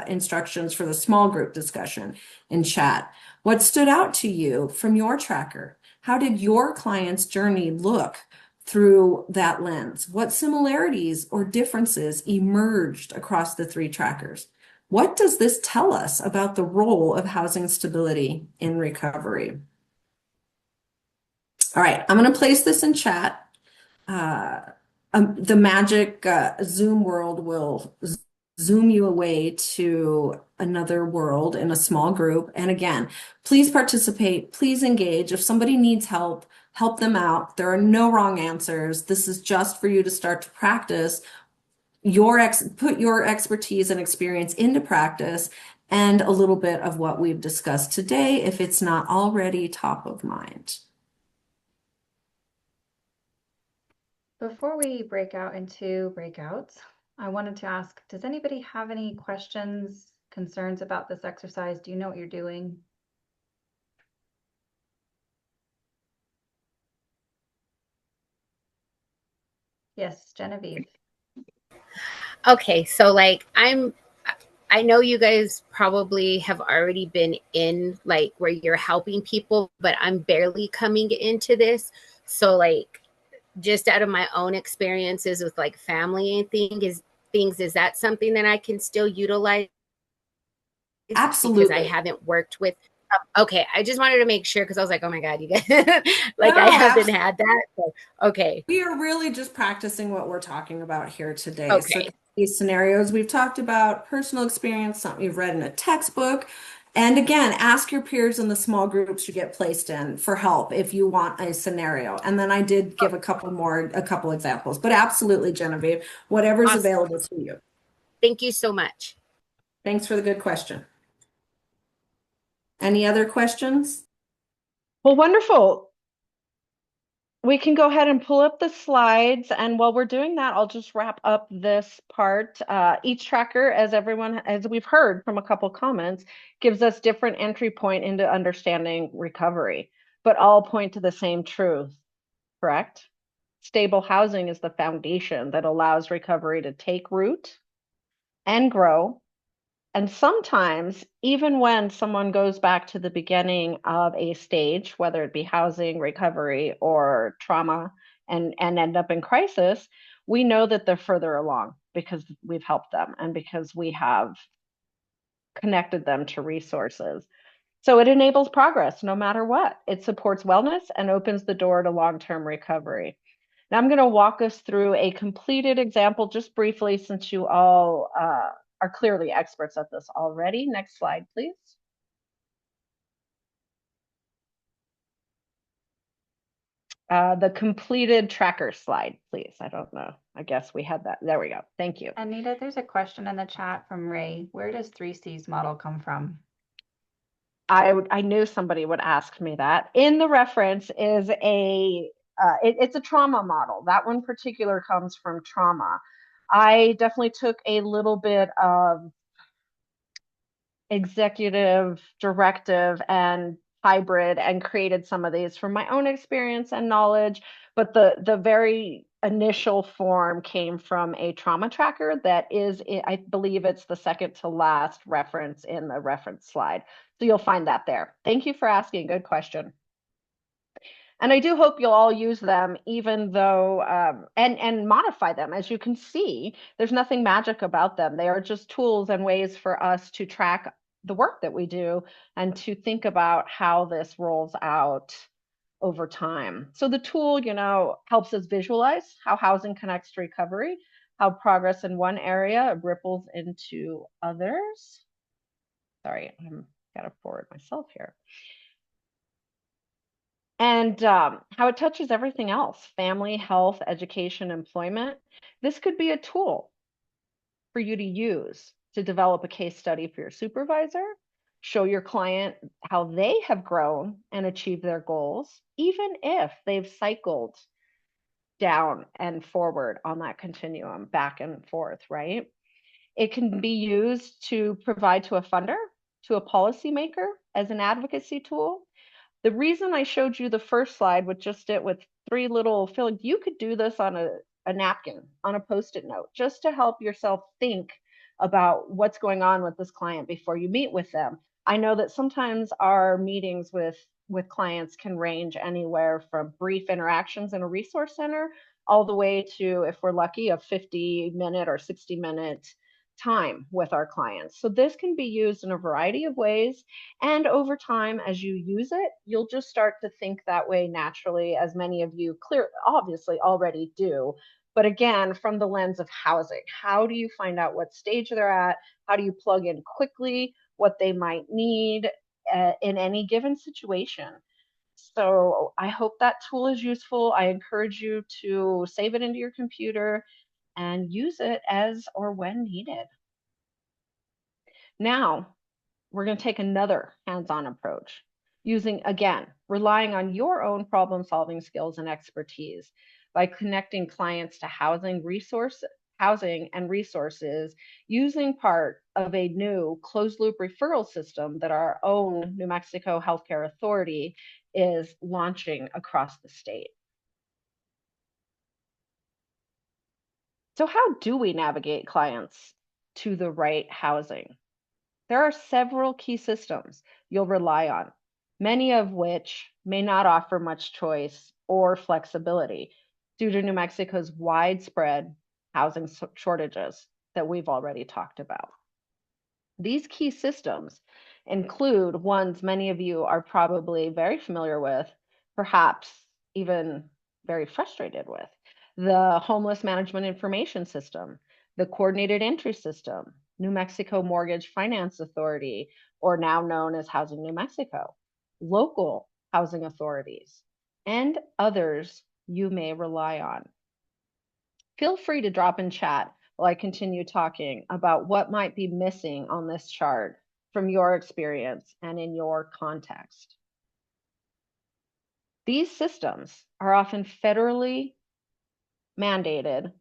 instructions for the small group discussion in chat. What stood out to you from your tracker? How did your client's journey look through that lens? What similarities or differences emerged across the three trackers? What does this tell us about the role of housing stability in recovery? All right, I'm going to place this in chat. The magic Zoom world will zoom you away to another world in a small group. And again, please participate, please engage. If somebody needs help, help them out. There are no wrong answers. This is just for you to start to practice put your expertise and experience into practice, and a little bit of what we've discussed today, if it's not already top of mind. Before we break out into breakouts, I wanted to ask, does anybody have any questions, concerns about this exercise? Do you know what you're doing? Yes, Genevieve. Okay, so like I know you guys probably have already been in like where you're helping people, but I'm barely coming into this. So like just out of my own experiences with like family and things, is that something that I can still utilize? Absolutely. Because I haven't worked with. Okay, I just wanted to make sure because I was like, oh my God, you guys, like No, I haven't had that. So, okay. We are really just practicing what we're talking about here today. Okay. So these scenarios we've talked about, personal experience, something you've read in a textbook. And again, ask your peers in the small groups you get placed in for help if you want a scenario. And then I did give a couple examples, but absolutely, Genevieve, whatever's Awesome. available to you. Thank you so much. Thanks for the good question. Any other questions? Well, wonderful. We can go ahead and pull up the slides. And while we're doing that, I'll just wrap up this part. Each tracker, as we've heard from a couple comments, gives us different entry point into understanding recovery, but all point to the same truth, correct? Stable housing is the foundation that allows recovery to take root and grow. And sometimes, even when someone goes back to the beginning of a stage, whether it be housing, recovery, or trauma, and end up in crisis, we know that they're further along because we've helped them and because we have connected them to resources. So it enables progress no matter what. It supports wellness and opens the door to long-term recovery. Now I'm going to walk us through a completed example just briefly, since you all are clearly experts at this already. Next slide, please. The completed tracker slide, please. I don't know. I guess we had that. There we go. Thank you. Anita, there's a question in the chat from Ray. Where does 3C's model come from? I knew somebody would ask me that. In the reference is a it's a trauma model. That one particular comes from trauma. I definitely took a little bit of executive directive and hybrid and created some of these from my own experience and knowledge, but the very initial form came from a trauma tracker that is, I believe it's the second to last reference in the reference slide, so you'll find that there. Thank you for asking. Good question. And I do hope you'll all use them, even though, and modify them. As you can see, there's nothing magic about them. They are just tools and ways for us to track the work that we do and to think about how this rolls out over time. So the tool, helps us visualize how housing connects to recovery, how progress in one area ripples into others. Sorry, I'm gotta forward myself here. And how it touches everything else: family, health, education, employment. This could be a tool for you to use to develop a case study for your supervisor, show your client how they have grown and achieved their goals, even if they've cycled down and forward on that continuum, back and forth, right? It can be used to provide to a funder, to a policymaker as an advocacy tool. The reason I showed you the first slide with just it with three little fill, you could do this on a napkin, on a Post-it note, just to help yourself think about what's going on with this client before you meet with them. I know that sometimes our meetings with clients can range anywhere from brief interactions in a resource center all the way to, if we're lucky, a 50-minute or 60-minute time with our clients. So this can be used in a variety of ways. And over time, as you use it, you'll just start to think that way naturally, as many of you obviously already do. But again, from the lens of housing, how do you find out what stage they're at? How do you plug in quickly what they might need in any given situation? So I hope that tool is useful. I encourage you to save it into your computer and use it as or when needed. Now, we're going to take another hands-on approach, relying on your own problem-solving skills and expertise by connecting clients to housing and resources, using part of a new closed-loop referral system that our own New Mexico Healthcare Authority is launching across the state. So how do we navigate clients to the right housing? There are several key systems you'll rely on, many of which may not offer much choice or flexibility due to New Mexico's widespread housing shortages that we've already talked about. These key systems include ones many of you are probably very familiar with, perhaps even very frustrated with: the Homeless Management Information System, the Coordinated Entry System, New Mexico Mortgage Finance Authority, or now known as Housing New Mexico, local housing authorities, and others you may rely on. Feel free to drop in chat while I continue talking about what might be missing on this chart from your experience and in your context. These systems are often federally mandated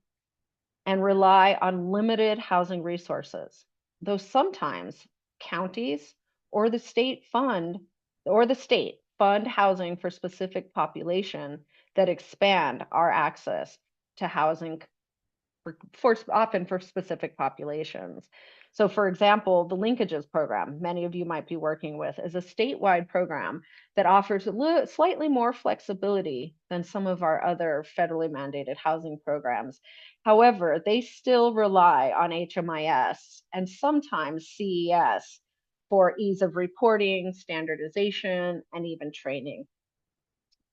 and rely on limited housing resources, though sometimes counties or the state fund housing for specific population that expand our access to housing often for specific populations. So for example, the Linkages program, many of you might be working with, is a statewide program that offers slightly more flexibility than some of our other federally mandated housing programs. However, they still rely on HMIS and sometimes CES for ease of reporting, standardization, and even training.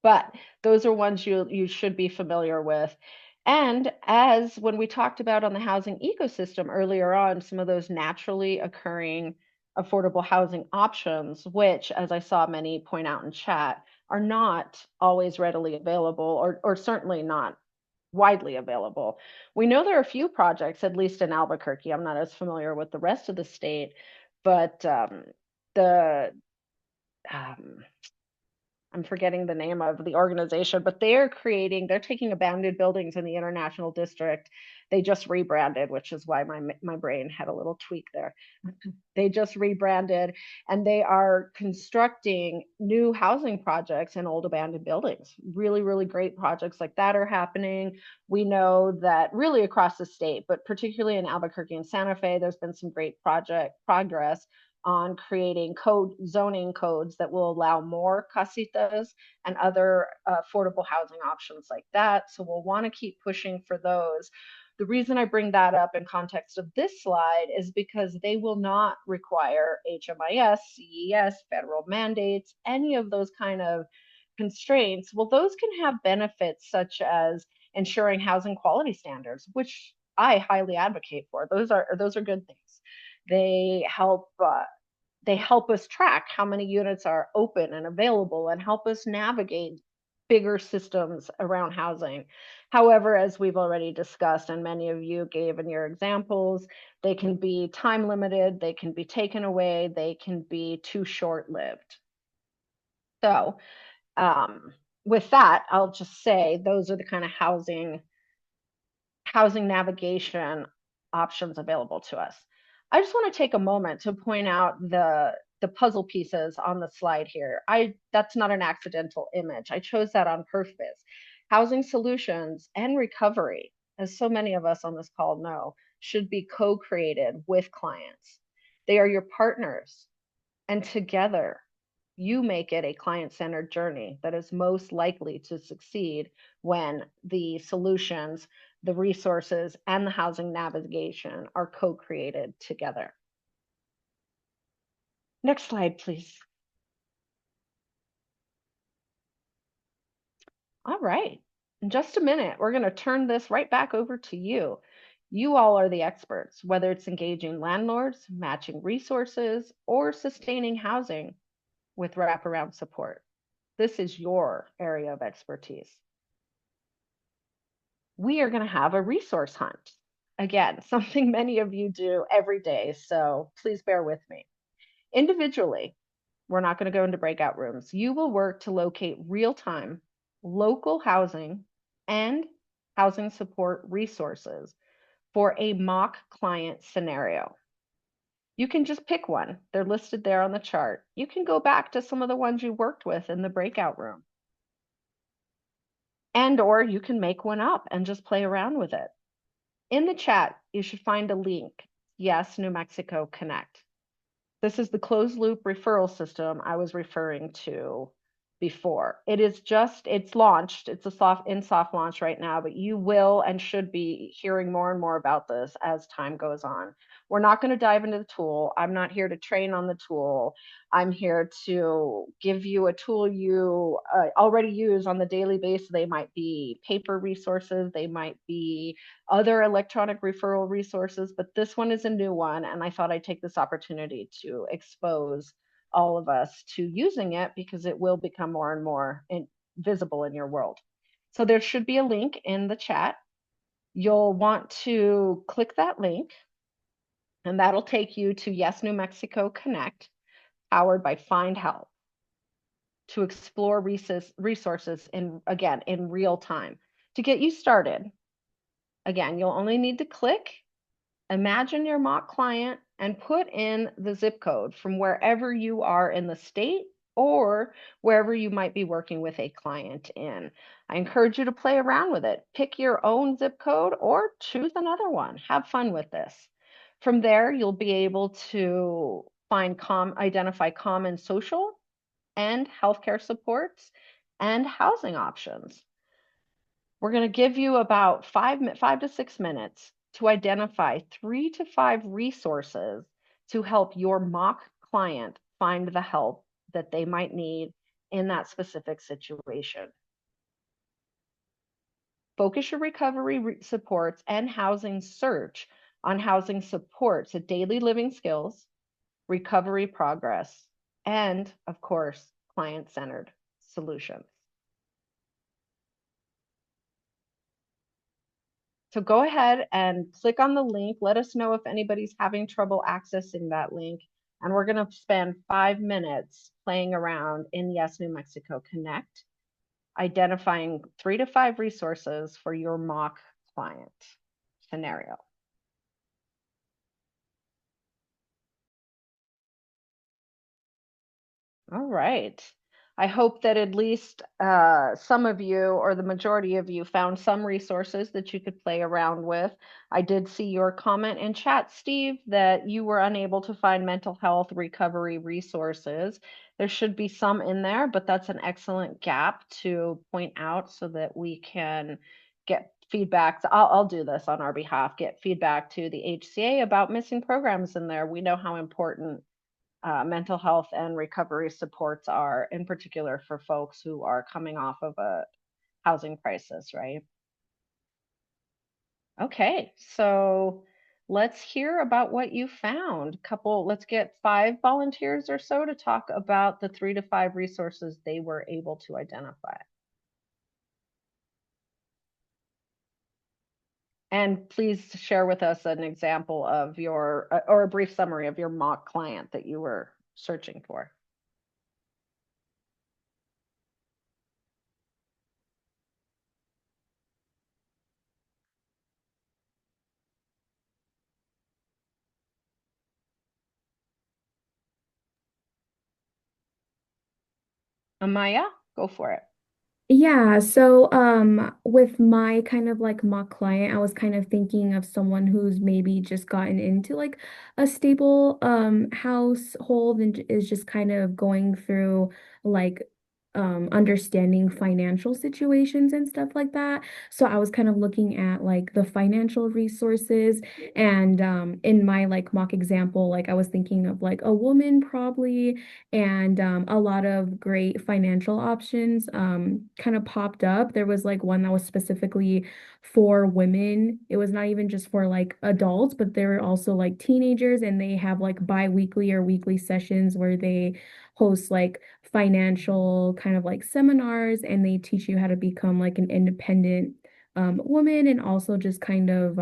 But those are ones you should be familiar with. And as when we talked about on the housing ecosystem earlier on, some of those naturally occurring affordable housing options, which, as I saw many point out in chat, are not always readily available, or certainly not widely available. We know there are a few projects, at least in Albuquerque. I'm not as familiar with the rest of the state, but I'm forgetting the name of the organization, but they're taking abandoned buildings in the International District. They just rebranded, which is why my brain had a little tweak there. They just rebranded, and they are constructing new housing projects in old abandoned buildings. Really, really great projects like that are happening. We know that really across the state, but particularly in Albuquerque and Santa Fe, there's been some great progress on creating zoning codes that will allow more casitas and other affordable housing options like that. So we'll want to keep pushing for those. The reason I bring that up in context of this slide is because they will not require HMIS, CES, federal mandates, any of those kind of constraints. Well, those can have benefits such as ensuring housing quality standards, which I highly advocate for. Those are good things. They help us track how many units are open and available and help us navigate bigger systems around housing. However, as we've already discussed, and many of you gave in your examples, they can be time limited, they can be taken away, they can be too short-lived. So with that, I'll just say those are the kind of housing navigation options available to us. I just want to take a moment to point out the puzzle pieces on the slide here. That's not an accidental image. I chose that on purpose. Housing solutions and recovery, as so many of us on this call know, should be co-created with clients. They are your partners, and together you make it a client-centered journey that is most likely to succeed when the solutions, the resources, and the housing navigation are co-created together. Next slide, please. All right, in just a minute, we're going to turn this right back over to you. You all are the experts, whether it's engaging landlords, matching resources, or sustaining housing with wraparound support. This is your area of expertise. We are going to have a resource hunt. Again, something many of you do every day, so please bear with me. Individually, we're not going to go into breakout rooms. You will work to locate real-time local housing and housing support resources for a mock client scenario. You can just pick one. They're listed there on the chart. You can go back to some of the ones you worked with in the breakout room. Or you can make one up and just play around with it. In the chat, you should find a link. Yes, New Mexico Connect. This is the closed loop referral system I was referring to before. It's launched. It's in soft launch right now, but you will and should be hearing more and more about this as time goes on. We're not going to dive into the tool. I'm not here to train on the tool. I'm here to give you a tool you already use on the daily basis. They might be paper resources. They might be other electronic referral resources, but this one is a new one. And I thought I'd take this opportunity to expose all of us to using it because it will become more and more visible in your world. So there should be a link in the chat. You'll want to click that link, and that'll take you to Yes, New Mexico Connect, powered by Find Help, to explore resources in real time. To get you started, again, you'll only need to click, imagine your mock client, and put in the zip code from wherever you are in the state or wherever you might be working with a client in. I encourage you to play around with it. Pick your own zip code or choose another one. Have fun with this. From there, you'll be able to identify common social and healthcare supports and housing options. We're going to give you about 5 to 6 minutes to identify 3 to 5 resources to help your mock client find the help that they might need in that specific situation. Focus your recovery supports and housing search on housing supports, daily living skills, recovery progress, and of course, client-centered solutions. So go ahead and click on the link. Let us know if anybody's having trouble accessing that link, And we're going to spend 5 minutes playing around in Yes New Mexico Connect, identifying 3 to 5 resources for your mock client scenario. All right. I hope that at least some of you or the majority of you found some resources that you could play around with. I did see your comment in chat, Steve, that you were unable to find mental health recovery resources. There should be some in there, but that's an excellent gap to point out so that we can get feedback. I'll do this on our behalf, get feedback to the HCA about missing programs in there. We know how important mental health and recovery supports are, in particular for folks who are coming off of a housing crisis, right? Okay, so let's hear about what you found. Let's get 5 volunteers or so to talk about the 3 to 5 resources they were able to identify. And please share with us an example of your, or a brief summary of your mock client that you were searching for. Amaya, go for it. Yeah, so with my kind of like mock client, I was kind of thinking of someone who's maybe just gotten into like a stable household and is just kind of going through like understanding financial situations and stuff like that. So I was kind of looking at like the financial resources and in my like mock example, like I was thinking of like a woman probably and a lot of great financial options kind of popped up. There was like one that was specifically for women. It was not even just for like adults, but they were also like teenagers, and they have like bi-weekly or weekly sessions where they host like financial kind of like seminars, and they teach you how to become like an independent woman, and also just kind of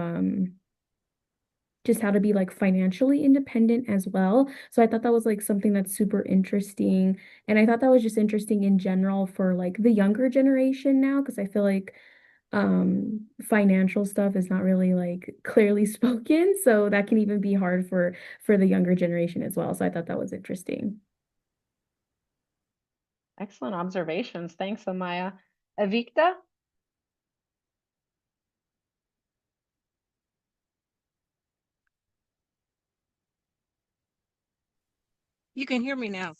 just how to be like financially independent as well. So I thought that was like something that's super interesting. And I thought that was just interesting in general for like the younger generation now, because I feel like financial stuff is not really like clearly spoken. So that can even be hard for the younger generation as well. So I thought that was interesting. Excellent observations. Thanks, Amaya. Avikta? You can hear me now.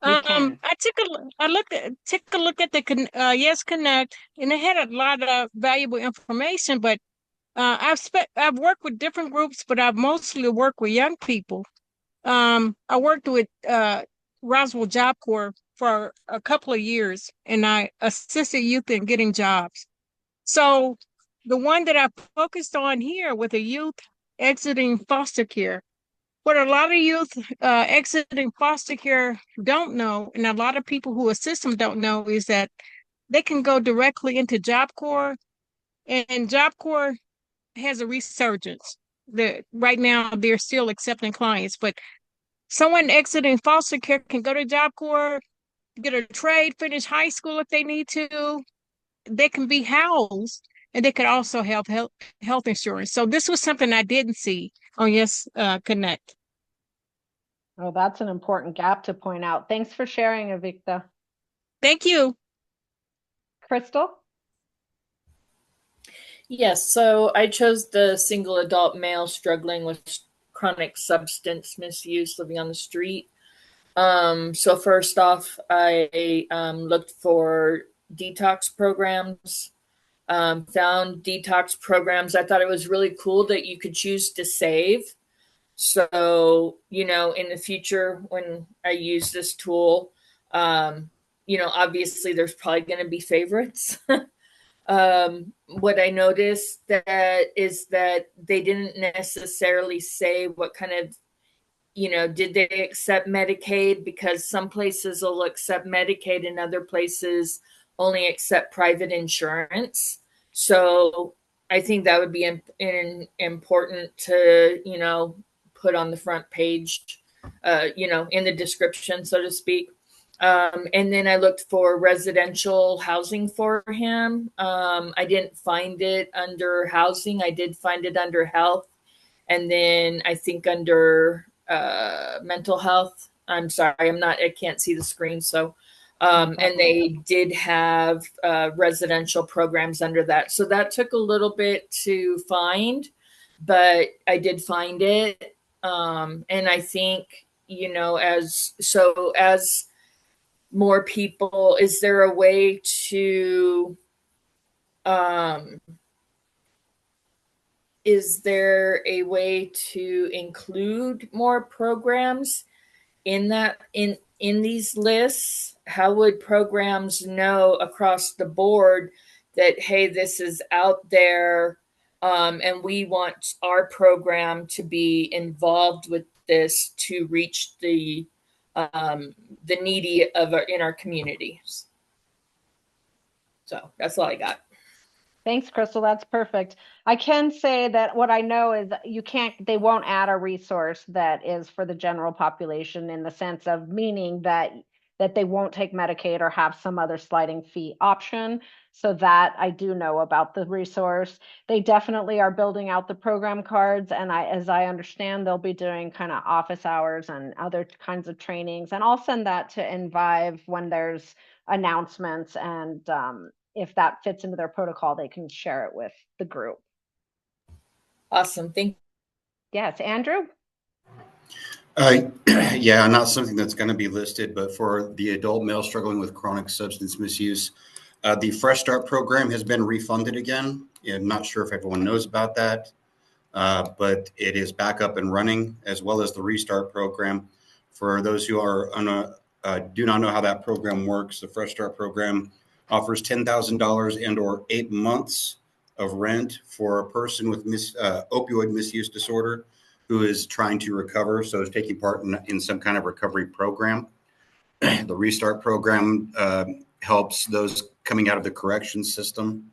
We can. I took a look at the Yes Connect, and it had a lot of valuable information. But I've worked with different groups, but I've mostly worked with young people. I worked with Roswell Job Corps for a couple of years, and I assisted youth in getting jobs. So the one that I focused on here with a youth exiting foster care. What a lot of youth exiting foster care don't know, and a lot of people who assist them don't know, is that they can go directly into Job Corps, and Job Corps has a resurgence. Right now, they're still accepting clients, but someone exiting foster care can go to Job Corps, get a trade, finish high school if they need to. They can be housed, and they could also have health insurance. So this was something I didn't see on Yes Connect. Oh, that's an important gap to point out. Thanks for sharing, Avikta. Thank you. Crystal? Yes, so I chose the single adult male struggling with chronic substance misuse living on the street. So first off, I looked for detox programs, found detox programs. I thought it was really cool that you could choose to save. So, in the future, when I use this tool, obviously there's probably going to be favorites. What I noticed is that they didn't necessarily say what kind of, did they accept Medicaid? Because some places will accept Medicaid and other places only accept private insurance. So I think that would be important to, put on the front page in the description, so to speak. And then I looked for residential housing for him. I didn't find it under housing. I did find it under health. And then I think under mental health. I'm sorry, I can't see the screen. So, and they did have residential programs under that. So that took a little bit to find, but I did find it. And I think, as more people, is there a way to include more programs in these lists? How would programs know across the board that, hey, this is out there, and we want our program to be involved with this to reach the needy in our communities? So that's all I got. Thanks, Crystal. That's perfect. I can say that what I know is they won't add a resource that is for the general population, in the sense of meaning that they won't take Medicaid or have some other sliding fee option. So that I do know about the resource. They definitely are building out the program cards. And as I understand, they'll be doing kind of office hours and other kinds of trainings. And I'll send that to Envive when there's announcements, and if that fits into their protocol, they can share it with the group. Awesome. Thank you. Yes, Andrew? Yeah, not something that's going to be listed, but for the adult male struggling with chronic substance misuse, the Fresh Start program has been refunded again. I'm not sure if everyone knows about that, but it is back up and running, as well as the Restart program. For those who do not know how that program works, the Fresh Start program offers $10,000 and/or 8 months of rent for a person with opioid misuse disorder who is trying to recover, so is taking part in some kind of recovery program. The Restart program helps those coming out of the corrections system,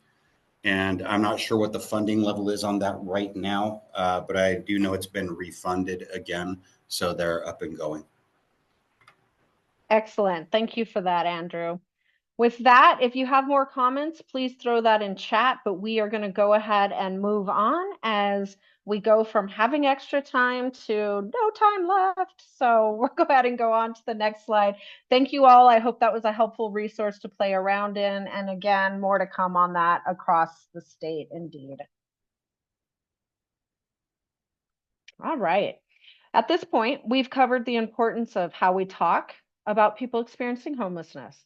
and I'm not sure what the funding level is on that right now, but I do know it's been refunded again, so they're up and going. Excellent. Thank you for that, Andrew. With that, if you have more comments, please throw that in chat, but we are going to go ahead and move on as we go from having extra time to no time left. So we'll go ahead and go on to the next slide. Thank you all. I hope that was a helpful resource to play around in. And again, more to come on that across the state, indeed. All right. At this point, we've covered the importance of how we talk about people experiencing homelessness,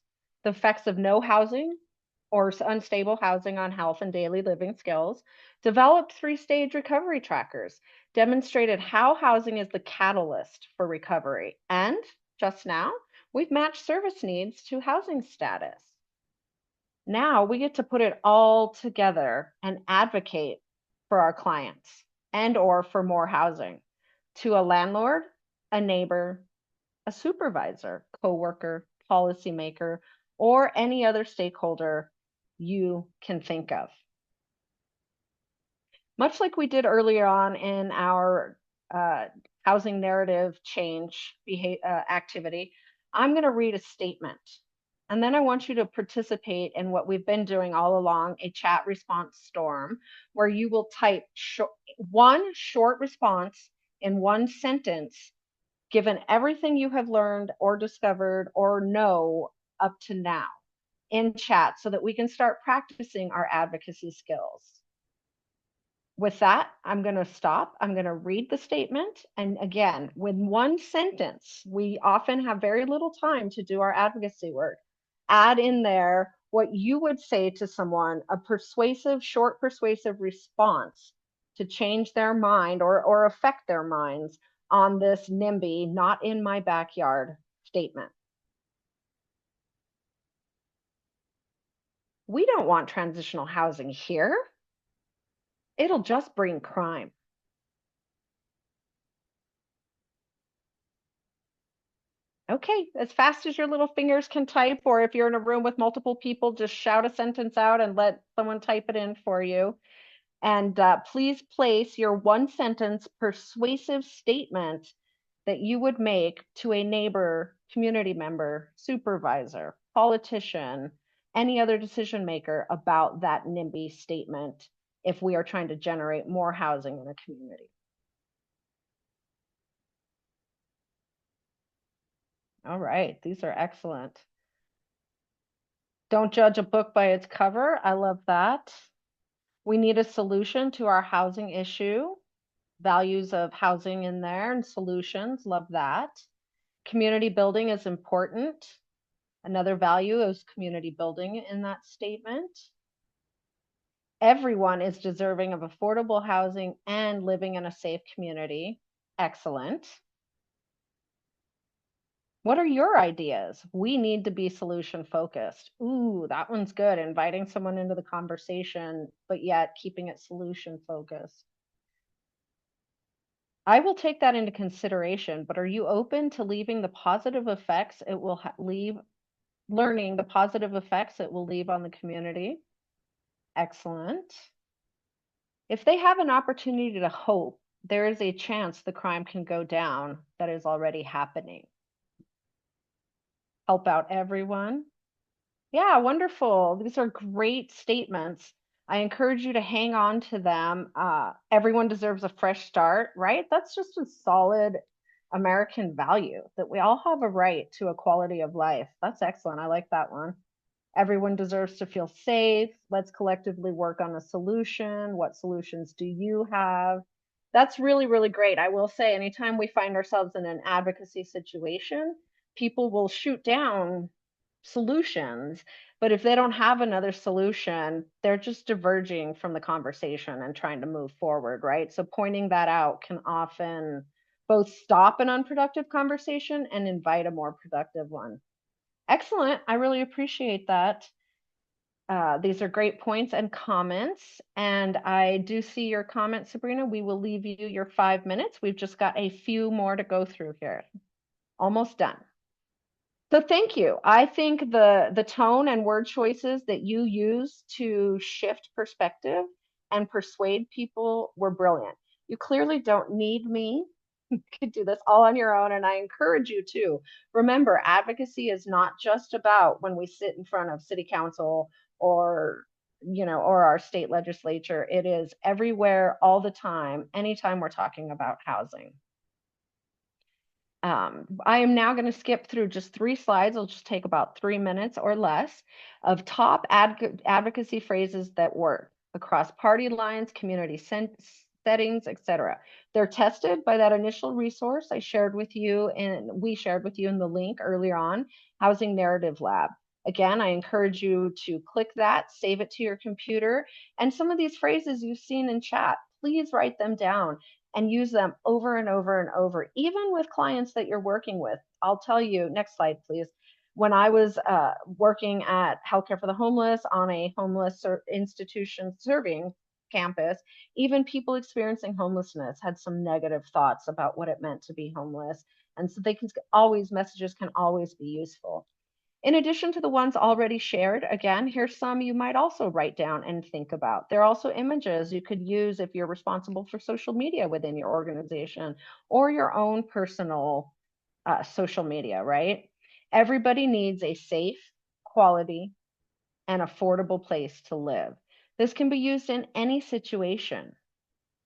the effects of no housing or unstable housing on health and daily living skills, developed 3-stage recovery trackers, demonstrated how housing is the catalyst for recovery, and just now, we've matched service needs to housing status. Now we get to put it all together and advocate for our clients and/or for more housing to a landlord, a neighbor, a supervisor, coworker, policymaker, or any other stakeholder you can think of. Much like we did earlier on in our housing narrative change activity, I'm going to read a statement. And then I want you to participate in what we've been doing all along, a chat response storm, where you will type one short response in one sentence, given everything you have learned or discovered or know up to now in chat, so that we can start practicing our advocacy skills. With that, I'm going to stop. I'm going to read the statement. And again, with one sentence, we often have very little time to do our advocacy work. Add in there what you would say to someone, a short persuasive response to change their mind or affect their minds on this NIMBY, not in my backyard statement. We don't want transitional housing here. It'll just bring crime. Okay, as fast as your little fingers can type, or if you're in a room with multiple people, just shout a sentence out and let someone type it in for you. And please place your one sentence persuasive statement that you would make to a neighbor, community member, supervisor, politician, any other decision maker about that NIMBY statement if we are trying to generate more housing in a community? All right, these are excellent. Don't judge a book by its cover. I love that. We need a solution to our housing issue. Values of housing in there and solutions. Love that. Community building is important. Another value is community building in that statement. Everyone is deserving of affordable housing and living in a safe community. Excellent. What are your ideas? We need to be solution focused. Ooh, that one's good. Inviting someone into the conversation, but yet keeping it solution focused. I will take that into consideration, but are you open to leaving the positive effects it will learning the positive effects it will leave on the community? Excellent. If they have an opportunity to hope, there is a chance the crime can go down that is already happening. Help out everyone. Yeah, wonderful. These are great statements. I encourage you to hang on to them. Everyone deserves a fresh start, right? That's just a solid American value that we all have a right to a quality of life. That's excellent. I like that one. Everyone deserves to feel safe. Let's collectively work on a solution. What solutions do you have? That's really, really great. I will say, anytime we find ourselves in an advocacy situation, people will shoot down solutions, but if they don't have another solution, they're just diverging from the conversation and trying to move forward, right? So pointing that out can often both stop an unproductive conversation and invite a more productive one. Excellent. I really appreciate that. These are great points and comments. And I do see your comments, Sabrina. We will leave you your 5 minutes. We've just got a few more to go through here. Almost done. So thank you. I think the tone and word choices that you use to shift perspective and persuade people were brilliant. You clearly don't need me. You could do this all on your own, and I encourage you to. Remember, advocacy is not just about when we sit in front of city council or or our state legislature. It is everywhere, all the time, anytime we're talking about housing. I am now going to skip through just 3 slides. It'll just take about 3 minutes or less of top advocacy phrases that work across party lines, community settings, etc. They're tested by that initial resource I shared with you, and we shared with you in the link earlier on, Housing Narrative Lab. Again, I encourage you to click that, save it to your computer, and some of these phrases you've seen in chat, please write them down and use them over and over and over, even with clients that you're working with. I'll tell you, next slide, please. When I was working at Healthcare for the Homeless on a homeless institution serving campus, even people experiencing homelessness had some negative thoughts about what it meant to be homeless. And so messages can always be useful. In addition to the ones already shared, again, here's some you might also write down and think about. There are also images you could use if you're responsible for social media within your organization or your own personal social media, right? Everybody needs a safe, quality, and affordable place to live. This can be used in any situation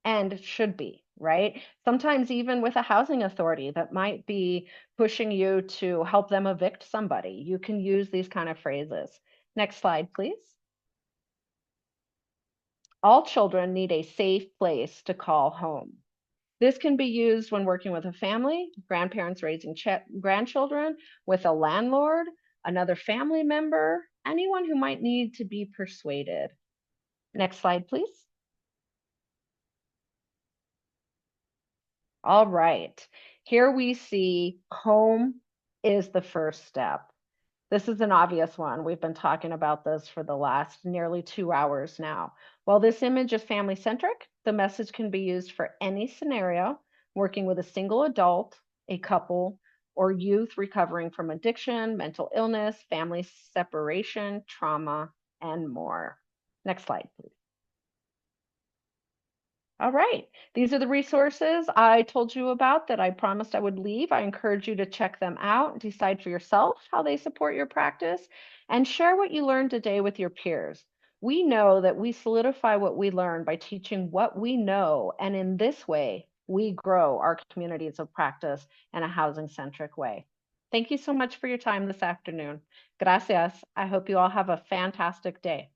and should be, right? Sometimes even with a housing authority that might be pushing you to help them evict somebody, you can use these kind of phrases. Next slide, please. All children need a safe place to call home. This can be used when working with a family, grandparents raising grandchildren, with a landlord, another family member, anyone who might need to be persuaded. Next slide, please. All right, here we see home is the first step. This is an obvious one. We've been talking about this for the last nearly 2 hours now. While this image is family-centric, the message can be used for any scenario, working with a single adult, a couple, or youth recovering from addiction, mental illness, family separation, trauma, and more. Next slide, please. All right. These are the resources I told you about that I promised I would leave. I encourage you to check them out, decide for yourself how they support your practice, and share what you learned today with your peers. We know that we solidify what we learn by teaching what we know, and in this way, we grow our communities of practice in a housing-centric way. Thank you so much for your time this afternoon. Gracias. I hope you all have a fantastic day.